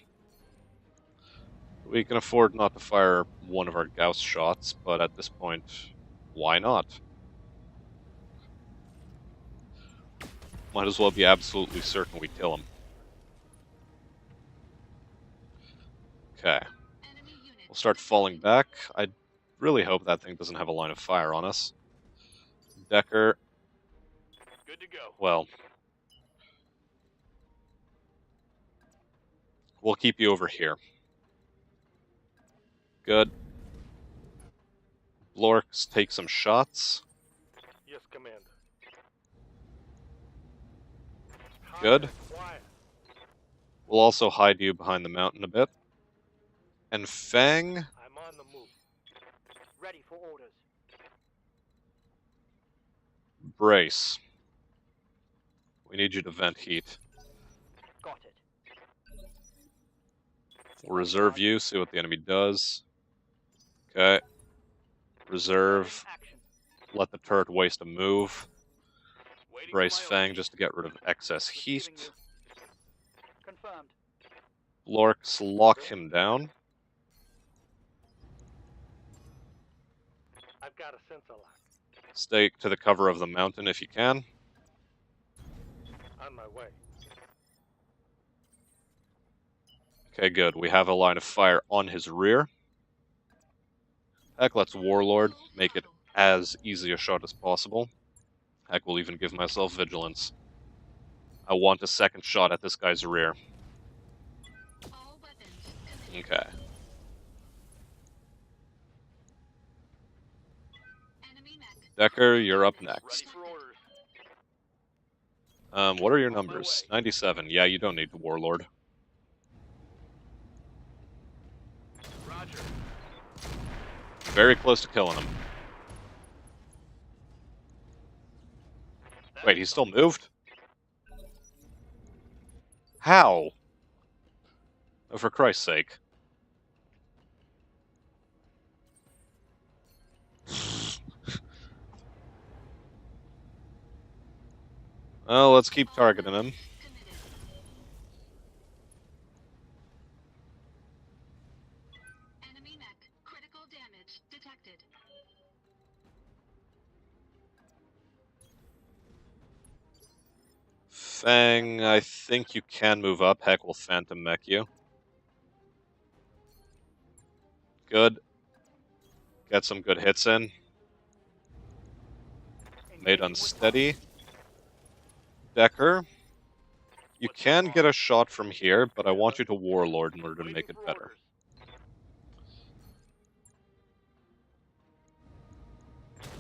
Speaker 1: We can afford not to fire one of our Gauss shots, but at this point, why not? Might as well be absolutely certain we kill him. Okay.
Speaker 2: Enemy unit.
Speaker 1: We'll start falling back. I really hope that thing doesn't have a line of fire on us. Decker,
Speaker 3: Good to go.
Speaker 1: well, we'll keep you over here. Good. Blorks, take some shots.
Speaker 3: Yes, Commander.
Speaker 1: Good.
Speaker 3: Quiet.
Speaker 1: We'll also hide you behind the mountain a bit. And Fang,
Speaker 3: I'm on the move. Ready for orders.
Speaker 1: brace. We need you to vent heat.
Speaker 3: Got it.
Speaker 1: We'll reserve you, see what the enemy does. Okay. Reserve.
Speaker 3: Action.
Speaker 1: Let the turret waste a move.
Speaker 4: Waiting
Speaker 1: Brace
Speaker 4: for my
Speaker 1: Fang
Speaker 4: orders.
Speaker 1: just to get rid of excess
Speaker 3: Receiving
Speaker 1: heat.
Speaker 3: you. Confirmed.
Speaker 1: Blorks, lock him down.
Speaker 3: I've got a sensor lock.
Speaker 1: Stay to the cover of the mountain if you can.
Speaker 3: On my way.
Speaker 1: Okay, good. We have a line of fire on his rear. Heck, let's Warlord. Make it as easy a shot as possible. Heck, we'll even give myself vigilance. I want a second shot at this guy's rear.
Speaker 2: All weapons committed.
Speaker 1: Okay.
Speaker 2: Enemy mech.
Speaker 1: Decker, you're up
Speaker 4: Ready
Speaker 1: next.
Speaker 4: for orders.
Speaker 1: What are your
Speaker 4: On my
Speaker 1: numbers?
Speaker 4: way.
Speaker 1: 97. Yeah, you don't need to Warlord.
Speaker 4: Roger.
Speaker 1: Very close to killing him. Wait, he's still moved? How? Oh, for Christ's sake. Well, let's keep targeting him.
Speaker 2: Committed. Enemy mech. Critical damage detected.
Speaker 1: Fang, I think you can move up. Heck, we'll Phantom Mech you. Good. Get some good hits in. Made unsteady. Decker, you can get a shot from here, but I want you to Warlord in order to make it better.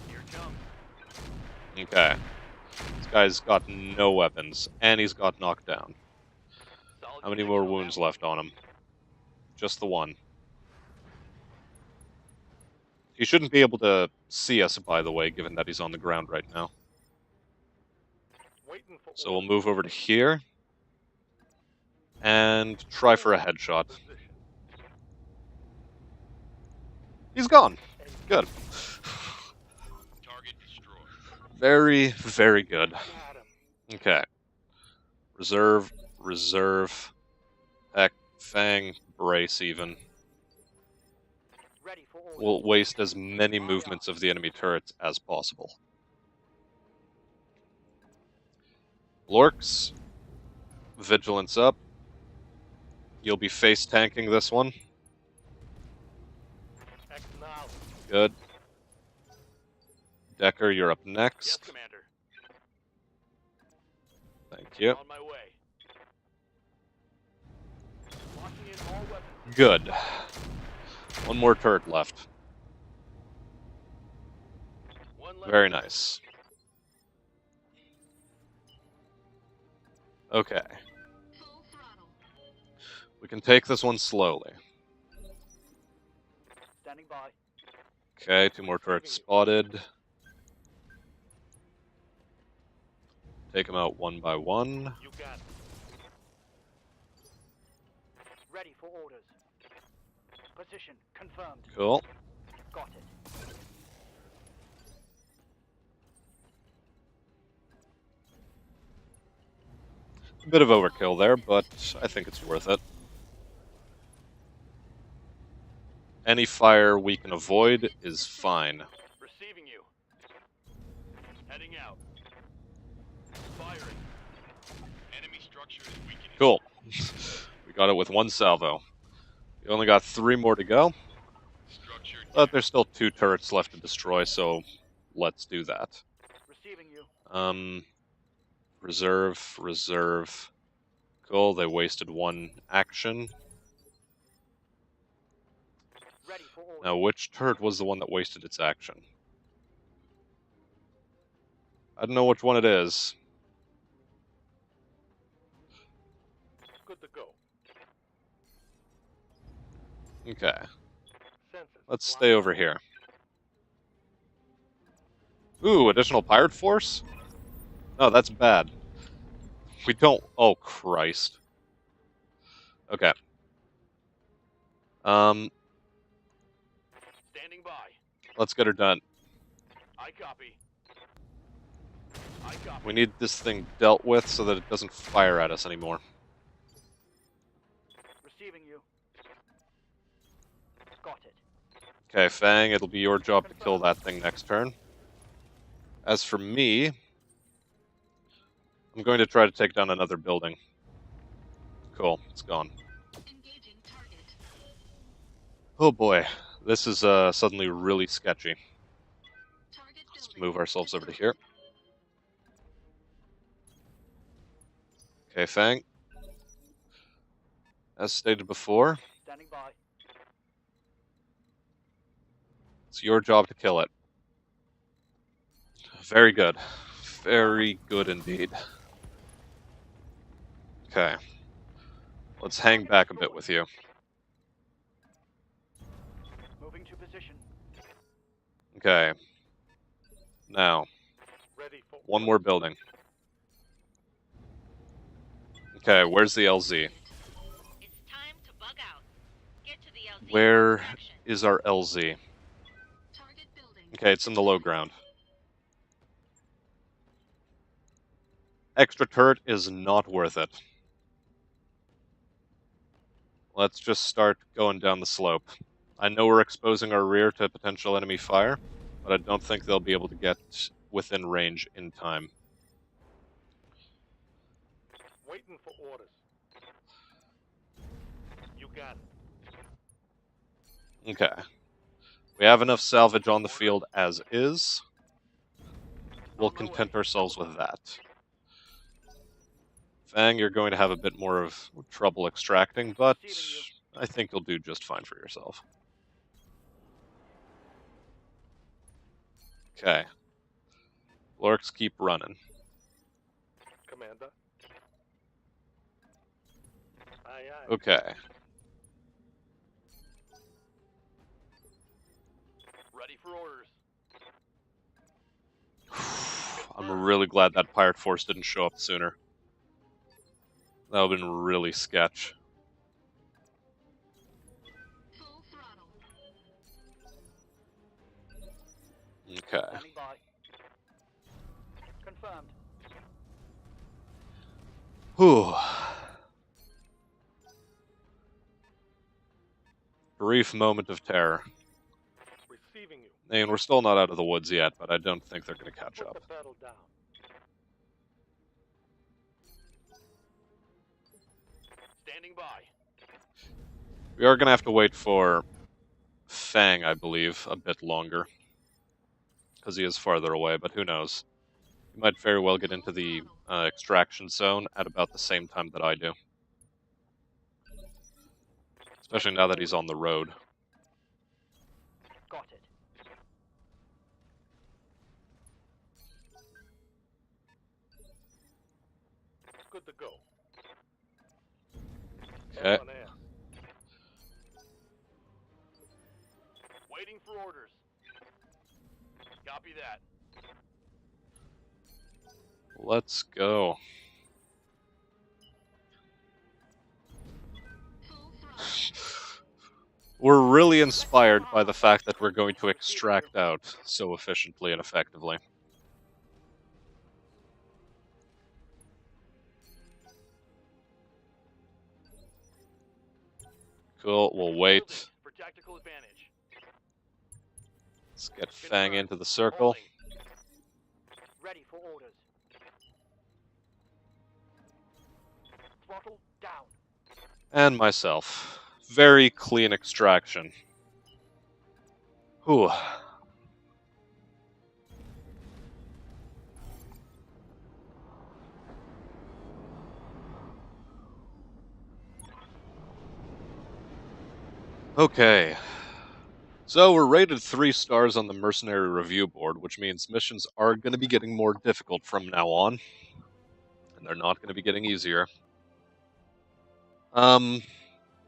Speaker 3: Here it comes.
Speaker 1: Okay. This guy's got no weapons, and he's got knocked down.
Speaker 3: Solid
Speaker 1: How many
Speaker 3: connection
Speaker 1: more
Speaker 3: on that
Speaker 1: wounds
Speaker 3: one.
Speaker 1: left on him? Just the one. He shouldn't be able to see us, by the way, given that he's on the ground right now.
Speaker 3: Waiting for
Speaker 1: So we'll
Speaker 3: orders.
Speaker 1: move over to here. And try for a headshot.
Speaker 3: Position.
Speaker 1: He's gone. Good.
Speaker 4: Target destroyed.
Speaker 1: Very, very good.
Speaker 3: Got him.
Speaker 1: Okay. Reserve, reserve. Heck, Fang, brace even.
Speaker 3: Ready for orders.
Speaker 1: We'll waste as many movements of the enemy turrets as possible. Blorks, vigilance up. You'll be face tanking this one.
Speaker 3: Acknowledge.
Speaker 1: Good. Decker, you're up
Speaker 3: Yes,
Speaker 1: next.
Speaker 3: Commander.
Speaker 1: Thank you.
Speaker 3: On my way. Locking in all weapons.
Speaker 1: Good. One more turret left.
Speaker 3: One left.
Speaker 1: Very nice. Okay.
Speaker 2: Full throttle.
Speaker 1: We can take this one slowly.
Speaker 3: Standing by.
Speaker 1: Okay, two more turrets spotted. Take them out one by one.
Speaker 3: You got it. Ready for orders. Position confirmed.
Speaker 1: Cool.
Speaker 3: Got it.
Speaker 1: A bit of overkill there, but I think it's worth it. Any fire we can avoid is fine.
Speaker 3: Receiving you. Heading out. Firing.
Speaker 1: Cool. We got it with one salvo. We only got 3 more to go,
Speaker 4: Structure
Speaker 1: but
Speaker 4: down.
Speaker 1: there's still 2 turrets left to destroy, so let's do that.
Speaker 3: Receiving you.
Speaker 1: Reserve. Cool, they wasted 1 action.
Speaker 3: Ready for orders.
Speaker 1: Now, which turret was the one that wasted its action? I don't know which one it is.
Speaker 3: Good to go.
Speaker 1: Okay,
Speaker 3: Sensors.
Speaker 1: let's stay over here. Ooh, additional pirate force? No, that's bad. We don't... Oh, Christ. Okay.
Speaker 3: Standing by.
Speaker 1: Let's get her done.
Speaker 3: I copy. I copy.
Speaker 1: We need this thing dealt with so that it doesn't fire at us anymore.
Speaker 3: Receiving you. Got it.
Speaker 1: Okay, Fang, it'll be your job to kill that thing next turn. As for me, I'm going to try to take down another building. Cool, it's gone.
Speaker 2: Engaging target.
Speaker 1: Oh boy, this is suddenly really sketchy.
Speaker 2: Target
Speaker 1: Let's
Speaker 2: building.
Speaker 1: move ourselves over to here. Okay, Fang. As stated before,
Speaker 3: Standing by.
Speaker 1: it's your job to kill it. Very good. Very good indeed. Okay. Let's hang back a bit with you.
Speaker 3: Moving to position.
Speaker 1: Okay. Now,
Speaker 3: Ready for
Speaker 1: one more building. Okay, where's the LZ?
Speaker 5: It's time to bug out. Get to the LZ.
Speaker 1: Where
Speaker 5: Action.
Speaker 1: is our LZ?
Speaker 2: Target building.
Speaker 1: Okay, it's in the low ground. Extra turret is not worth it. Let's just start going down the slope. I know we're exposing our rear to potential enemy fire, but I don't think they'll be able to get within range in time.
Speaker 3: Waiting for orders. You got it.
Speaker 1: Okay. We have enough salvage on the field as is. We'll content ourselves with that. Fang, you're going to have a bit more of trouble extracting, but I think you'll do just fine for yourself. Okay. Lorks, keep running.
Speaker 3: Commander. Aye, aye.
Speaker 1: Okay.
Speaker 3: Ready for orders.
Speaker 1: I'm really glad that pirate force didn't show up sooner. That would have been really sketch.
Speaker 2: Full throttle.
Speaker 1: Okay.
Speaker 3: Standing by. Confirmed.
Speaker 1: Whew. Brief moment of terror.
Speaker 3: Receiving you.
Speaker 1: And we're still not out of the woods yet, but I don't think they're going to catch
Speaker 3: Put
Speaker 1: up.
Speaker 3: the pedal down. Standing by.
Speaker 1: We are going to have to wait for Fang, I believe, a bit longer. Because he is farther away, but who knows. He might very well get into the extraction zone at about the same time that I do. Especially now that he's on the road.
Speaker 3: Got it. Good to go.
Speaker 1: Okay.
Speaker 3: On air. Waiting for orders. Copy that.
Speaker 1: Let's go.
Speaker 2: Full throttle.
Speaker 1: We're really inspired by the fact that we're going to extract out so efficiently and effectively. Cool, we'll wait.
Speaker 3: For tactical advantage.
Speaker 1: Let's get Fang into the circle.
Speaker 3: Ready for orders. Throttle Down.
Speaker 1: And myself. Very clean extraction. Whew. Okay. So we're rated 3 stars on the Mercenary Review Board, which means missions are going to be getting more difficult from now on. And they're not going to be getting easier.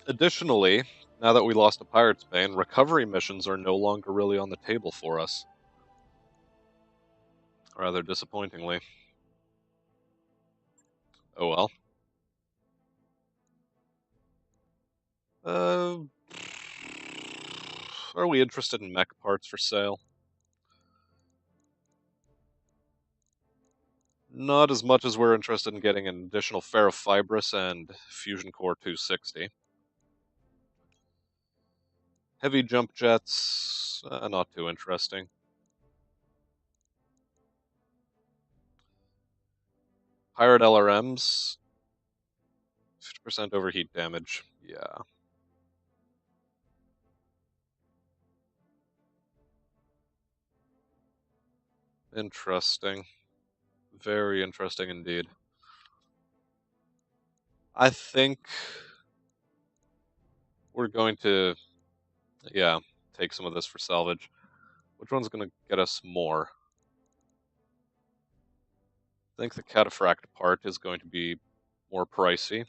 Speaker 1: Additionally, now that we lost a Pirate's Bane, recovery missions are no longer really on the table for us. Rather disappointingly. Oh well. Are we interested in mech parts for sale? Not as much as we're interested in getting an additional ferrofibrous and fusion core 260. Heavy jump jets, not too interesting. Pirate LRMs, 50% overheat damage. Yeah. Interesting. Very interesting indeed. I think we're going to, yeah, take some of this for salvage. Which one's going to get us more? I think the cataphract part is going to be more pricey.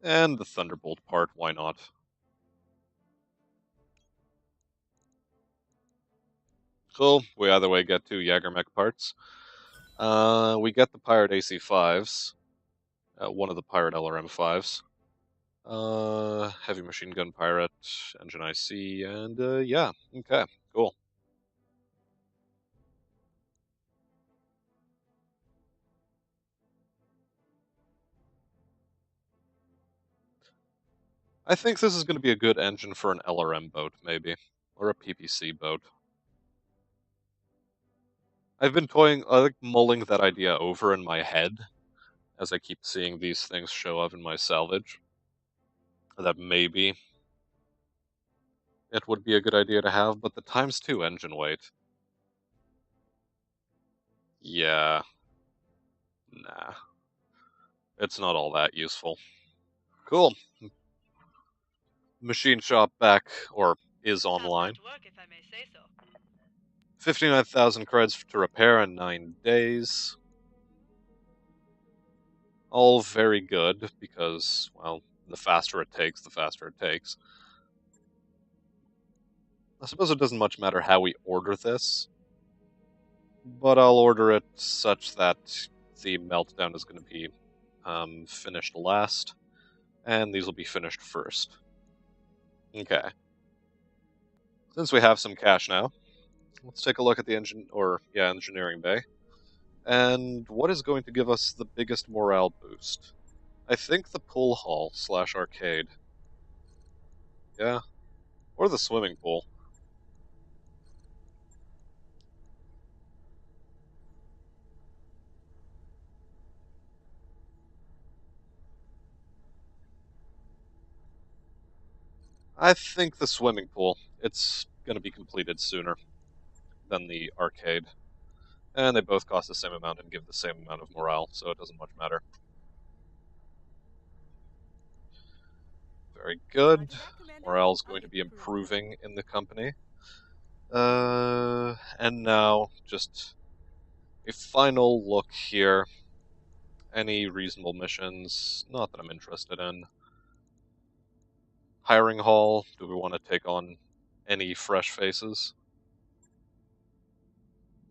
Speaker 1: And the thunderbolt part, why not? Cool. We either way get 2 Jagermech parts. We get the Pirate AC-5s. One of the Pirate LRM-5s. Heavy Machine Gun Pirate, Engine IC, and yeah, okay, cool. I think this is going to be a good engine for an LRM boat, maybe. Or a PPC boat. I've been mulling that idea over in my head, as I keep seeing these things show up in my salvage. That maybe it would be a good idea to have, but the ×2 engine weight. Yeah. Nah. It's not all that useful. Cool. Machine shop back, or is online.
Speaker 5: Top-notch work, if I may say so.
Speaker 1: 59,000 creds to repair in 9 days. All very good, because, well, the faster it takes, the faster it takes. I suppose it doesn't much matter how we order this, but I'll order it such that the meltdown is going to be finished last, and these will be finished first. Okay. Since we have some cash now, let's take a look at the engineering bay. And what is going to give us the biggest morale boost? I think the pool hall / arcade. Yeah. Or the swimming pool. I think the swimming pool. It's going to be completed sooner than the arcade. And they both cost the same amount and give the same amount of morale, so it doesn't much matter. Very good. Morale is going to be improving in the company. And now, just a final look here. Any reasonable missions? Not that I'm interested in. Hiring hall. Do we want to take on any fresh faces?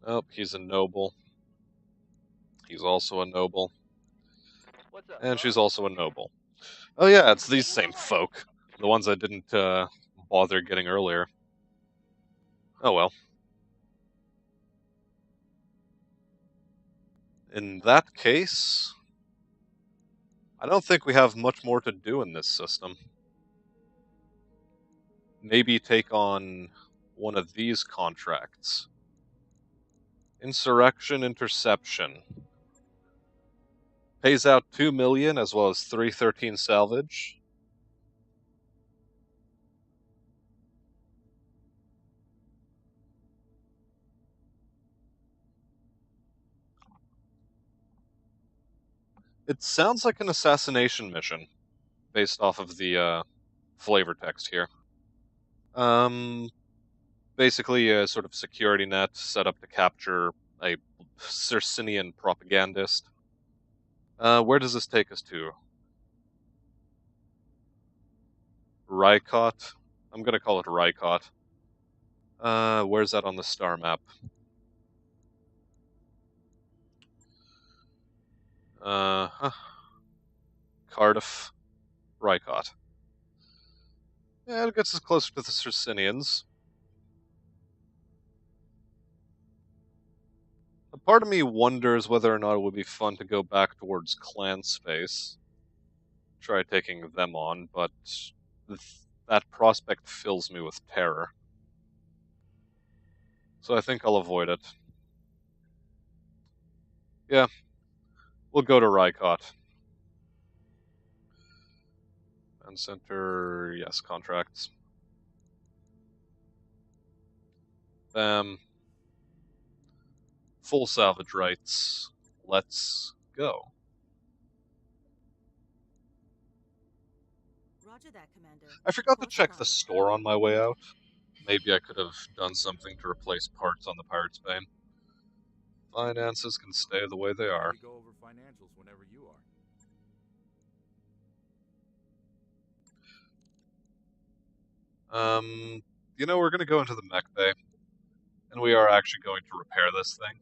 Speaker 1: Nope, he's a noble. He's also a noble.
Speaker 3: What's up,
Speaker 1: And
Speaker 3: huh?
Speaker 1: she's also a noble. Oh yeah, it's these same folk. The ones I didn't bother getting earlier. Oh well. In that case, I don't think we have much more to do in this system. Maybe take on one of these contracts. Insurrection Interception. Pays out 2 million as well as 313 salvage. It sounds like an assassination mission, based off of the flavor text here. Basically a sort of security net set up to capture a Circinian propagandist. Where does this take us to? Rykot? I'm gonna call it Rykot. Where's that on the star map? Cardiff. Rykot. Yeah, it gets us closer to the Circinians. A part of me wonders whether or not it would be fun to go back towards clan space. Try taking them on, but that prospect fills me with terror. So I think I'll avoid it. Yeah, we'll go to Rykot. And center, yes, contracts. Full salvage rights. Let's go.
Speaker 6: Roger that, Commander.
Speaker 1: I forgot to
Speaker 6: Course
Speaker 1: check the
Speaker 6: guard.
Speaker 1: store on my way out. Maybe I could have done something to replace parts on the Pirate's Bane. Finances can stay the way they are.
Speaker 7: We go over financials whenever you are.
Speaker 1: We're going to go into the mech bay, and we are actually going to repair this thing.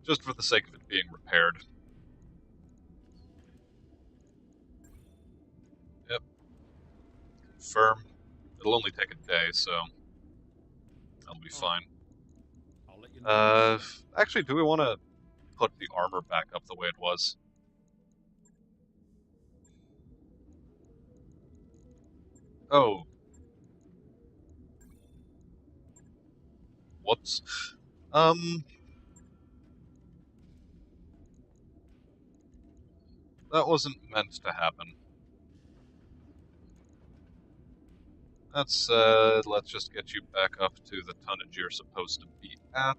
Speaker 1: Just for the sake of it being repaired. Yep. Confirm. It'll only take a day, so that'll be fine.
Speaker 7: I'll let you know.
Speaker 1: Actually, do we want to put the armor back up the way it was? Oh. Whoops. That wasn't meant to happen. Let's just get you back up to the tonnage you're supposed to be at.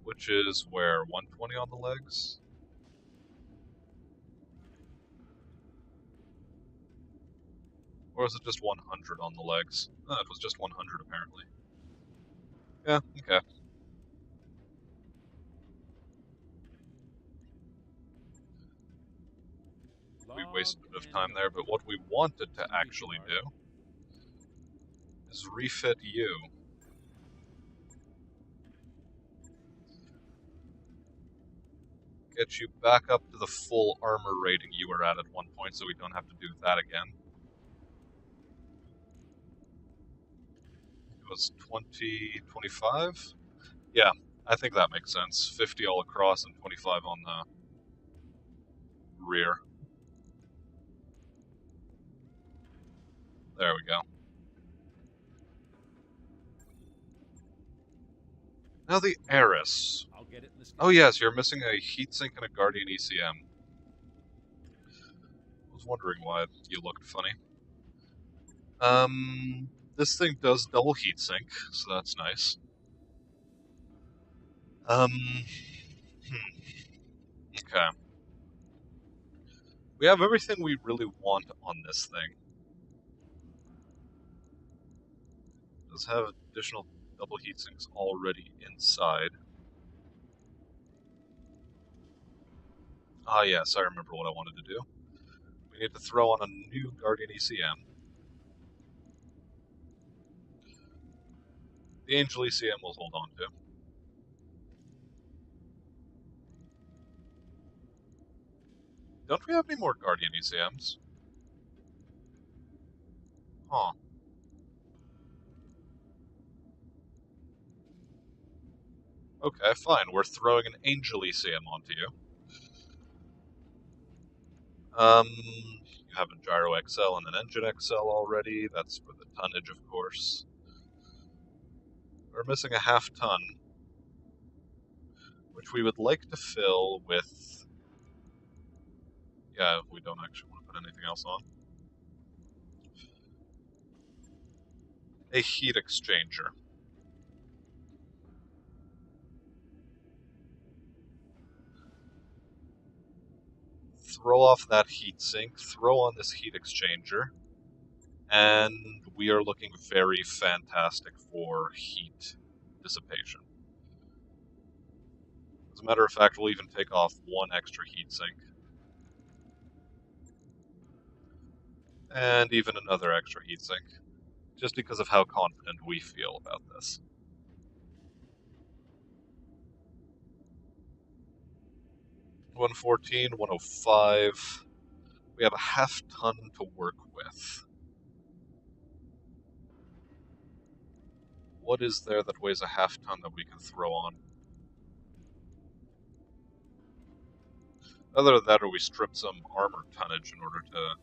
Speaker 1: Which is where? 120 on the legs? Or was it just 100 on the legs? Oh, it was just 100 apparently. Yeah, okay. We wasted a bit of time there, but what we wanted to actually do is refit you. Get you back up to the full armor rating you were at one point so we don't have to do that again. It was 20, 25? Yeah, I think that makes sense. 50 all across and 25 on the rear. There we go. Now the Heiress.
Speaker 7: I'll get it in the
Speaker 1: Oh yes, you're missing a heatsink and a Guardian ECM. I was wondering why you looked funny. This thing does double heatsink, so that's nice. Okay. We have everything we really want on this thing. It does have additional double heatsinks already inside. Ah yes, I remember what I wanted to do. We need to throw on a new Guardian ECM. The Angel ECM we'll hold on to. Don't we have any more Guardian ECMs? Huh. Okay, fine. We're throwing an Angel ECM onto you. You have a gyro XL and an engine XL already. That's for the tonnage, of course. We're missing a half ton, which we would like to fill with... Yeah, we don't actually want to put anything else on. A heat exchanger. Throw off that heatsink, throw on this heat exchanger, and we are looking very fantastic for heat dissipation. As a matter of fact, we'll even take off one extra heatsink. And even another extra heatsink, just because of how confident we feel about this. $114, $105. We have a half ton to work with. What is there that weighs a half ton that we can throw on? Either that or we strip some armor tonnage in order to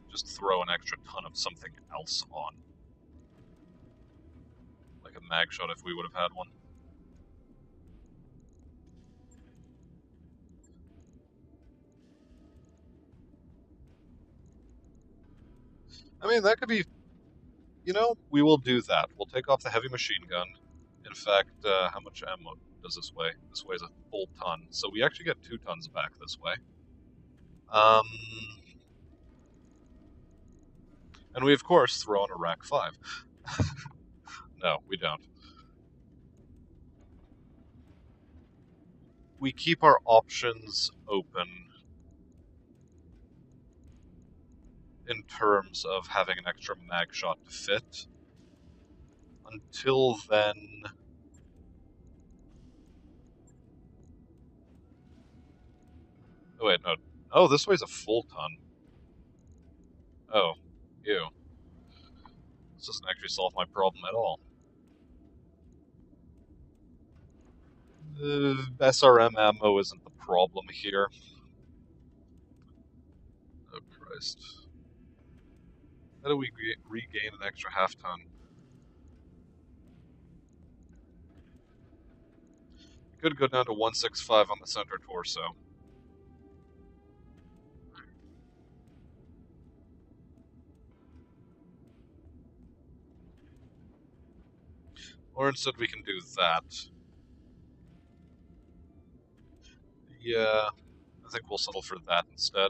Speaker 1: just throw an extra ton of something else on. Like a mag shot if we would have had one. I mean, that could be... You know, we will do that. We'll take off the heavy machine gun. In fact, how much ammo does this weigh? This weighs a full ton, so we actually get 2 tons back this way. And we, of course, throw on a Rack 5. No, we don't. We keep our options open in terms of having an extra mag shot to fit. Until then... Oh, wait, no. Oh, this weighs a full ton. Oh, ew. This doesn't actually solve my problem at all. SRM ammo isn't the problem here. Oh, Christ. How do we regain an extra half ton? We could go down to 165 on the center torso. Or instead we can do that. Yeah, I think we'll settle for that instead.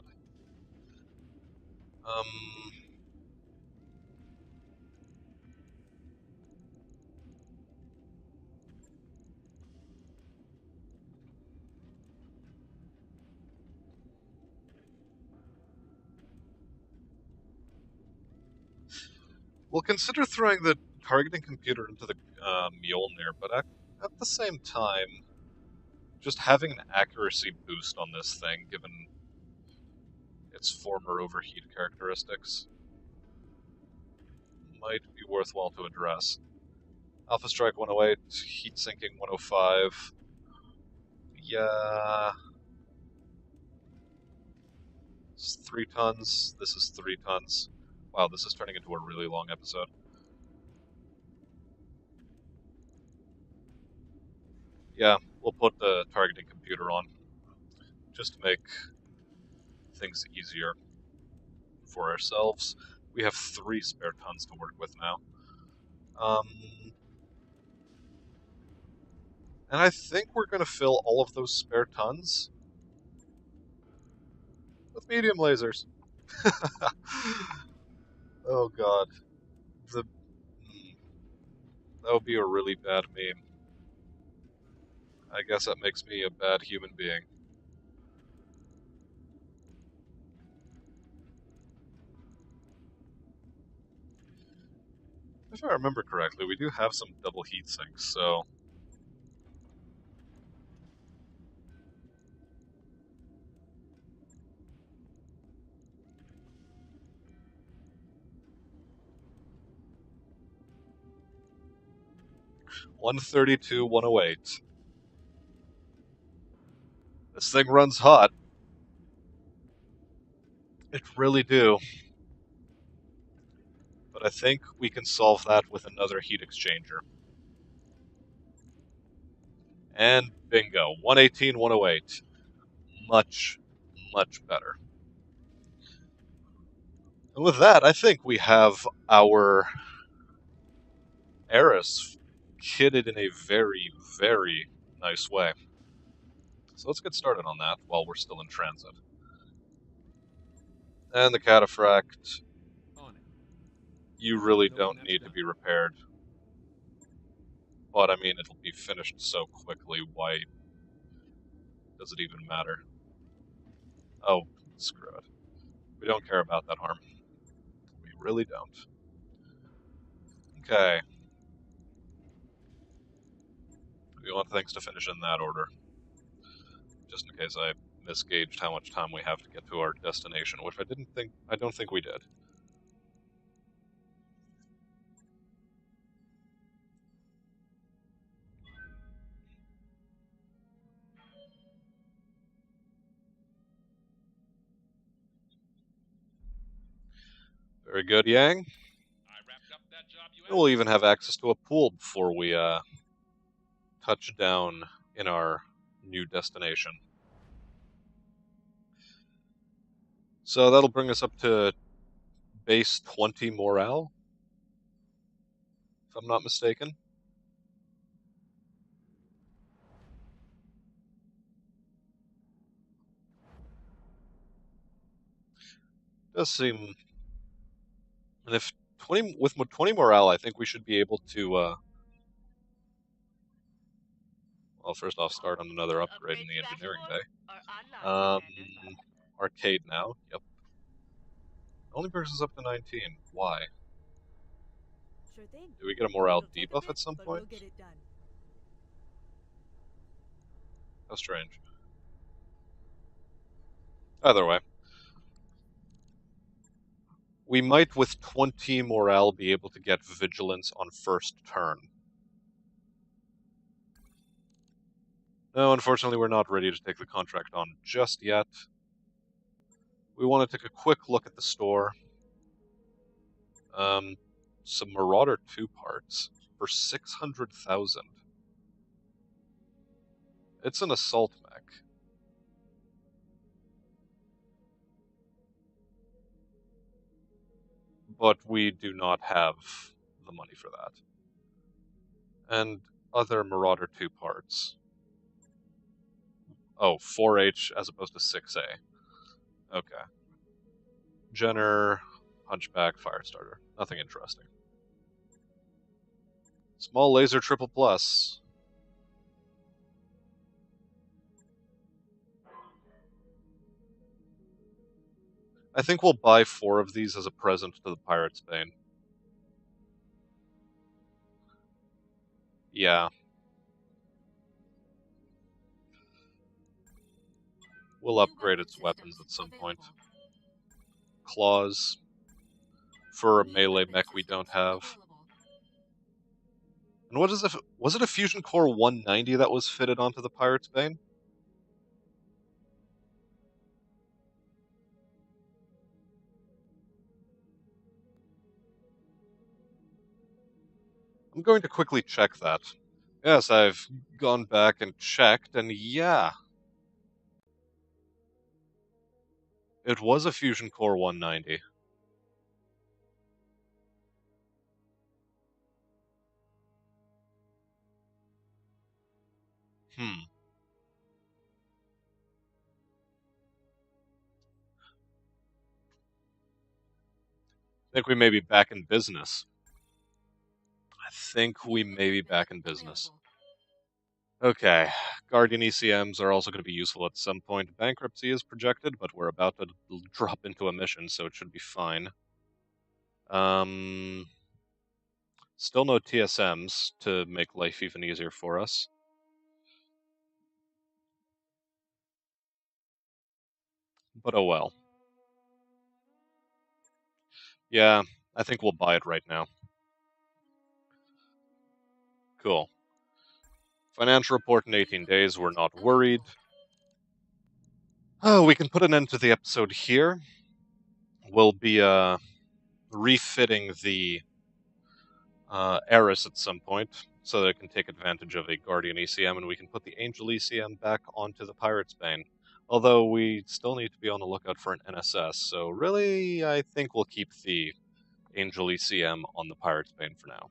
Speaker 1: We'll consider throwing the targeting computer into the Mjolnir, but at the same time, just having an accuracy boost on this thing, given its former overheat characteristics, might be worthwhile to address. Alpha Strike 108, heat sinking 105. Yeah. This is 3 tons. This is 3 tons. Wow, this is turning into a really long episode. Yeah, we'll put the targeting computer on, just to make things easier for ourselves. We have 3 spare tons to work with now. And I think we're going to fill all of those spare tons with medium lasers. Oh god. That would be a really bad meme. I guess that makes me a bad human being. If I remember correctly, we do have some double heat sinks, so... $132, $108. This thing runs hot. It really do. But I think we can solve that with another heat exchanger. And bingo, 118, 108. Much, much better. And with that, I think we have our Eris kitted in a very, very nice way. So let's get started on that while we're still in transit. And the cataphract,
Speaker 7: On it.
Speaker 1: you really
Speaker 7: Tell
Speaker 1: don't
Speaker 7: when that's
Speaker 1: need to
Speaker 7: done.
Speaker 1: be repaired. But I mean, it'll be finished so quickly, why does it even matter? Oh, screw it. We don't care about that harm. We really don't. Okay. We want things to finish in that order. Just in case I misgauged how much time we have to get to our destination, which I don't think we did. Very good, Yang.
Speaker 4: I wrapped up that job you
Speaker 1: And we'll
Speaker 4: asked
Speaker 1: even
Speaker 4: me
Speaker 1: have
Speaker 4: to.
Speaker 1: access to a pool before we touch down in our new destination. So that'll bring us up to base 20 morale, if I'm not mistaken. Does seem, and if 20 with 20 morale, I think we should be able to. Well, first off, start on another
Speaker 5: Those
Speaker 1: upgrade in
Speaker 5: upgrades
Speaker 1: the
Speaker 5: you asked
Speaker 1: engineering
Speaker 5: for
Speaker 1: bay.
Speaker 5: are online, Commander.
Speaker 1: Arcade now. Yep. Only brings us up to 19. Why?
Speaker 6: Sure thing.
Speaker 1: Do we get a morale
Speaker 6: It'll take a
Speaker 1: debuff
Speaker 6: bit,
Speaker 1: at some
Speaker 6: but
Speaker 1: point?
Speaker 6: we'll get it done.
Speaker 1: How strange. Either way. We might, with 20 morale, be able to get Vigilance on first turn. No, unfortunately, we're not ready to take the contract on just yet. We want to take a quick look at the store. Some Marauder 2 parts for 600,000. It's an assault mech. But we do not have the money for that. And other Marauder 2 parts. Oh, 4H as opposed to 6A. Okay. Jenner, Hunchback, Firestarter. Nothing interesting. Small laser triple plus. I think we'll buy 4 of these as a present to the Pirate's Bane. Yeah. We'll upgrade its weapons at some point. Claws. For a melee mech we don't have. And what is it? Was it a Fusion Core 190 that was fitted onto the Pirate's Bane? I'm going to quickly check that. Yes, I've gone back and checked, and yeah. It was a Fusion Core 190. Hmm. I think we may be back in business. Okay. Guardian ECMs are also going to be useful at some point. Bankruptcy is projected, but we're about to drop into a mission, so it should be fine. Still no TSMs to make life even easier for us. But oh well. Yeah, I think we'll buy it right now. Cool. Financial report in 18 days, we're not worried. Oh, we can put an end to the episode here. we'll be refitting the Eris at some point, so that it can take advantage of a Guardian ECM, and we can put the Angel ECM back onto the Pirate's Bane. Although we still need to be on the lookout for an NSS, so really, I think we'll keep the Angel ECM on the Pirate's Bane for now.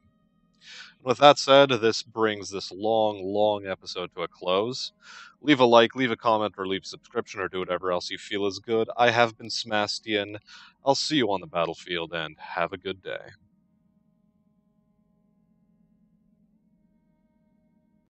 Speaker 1: With that said, this brings this long episode to a close. Leave a like, leave a comment, or leave a subscription, or do whatever else you feel is good. I have been Smastian. I'll see you on the battlefield, and have a good day.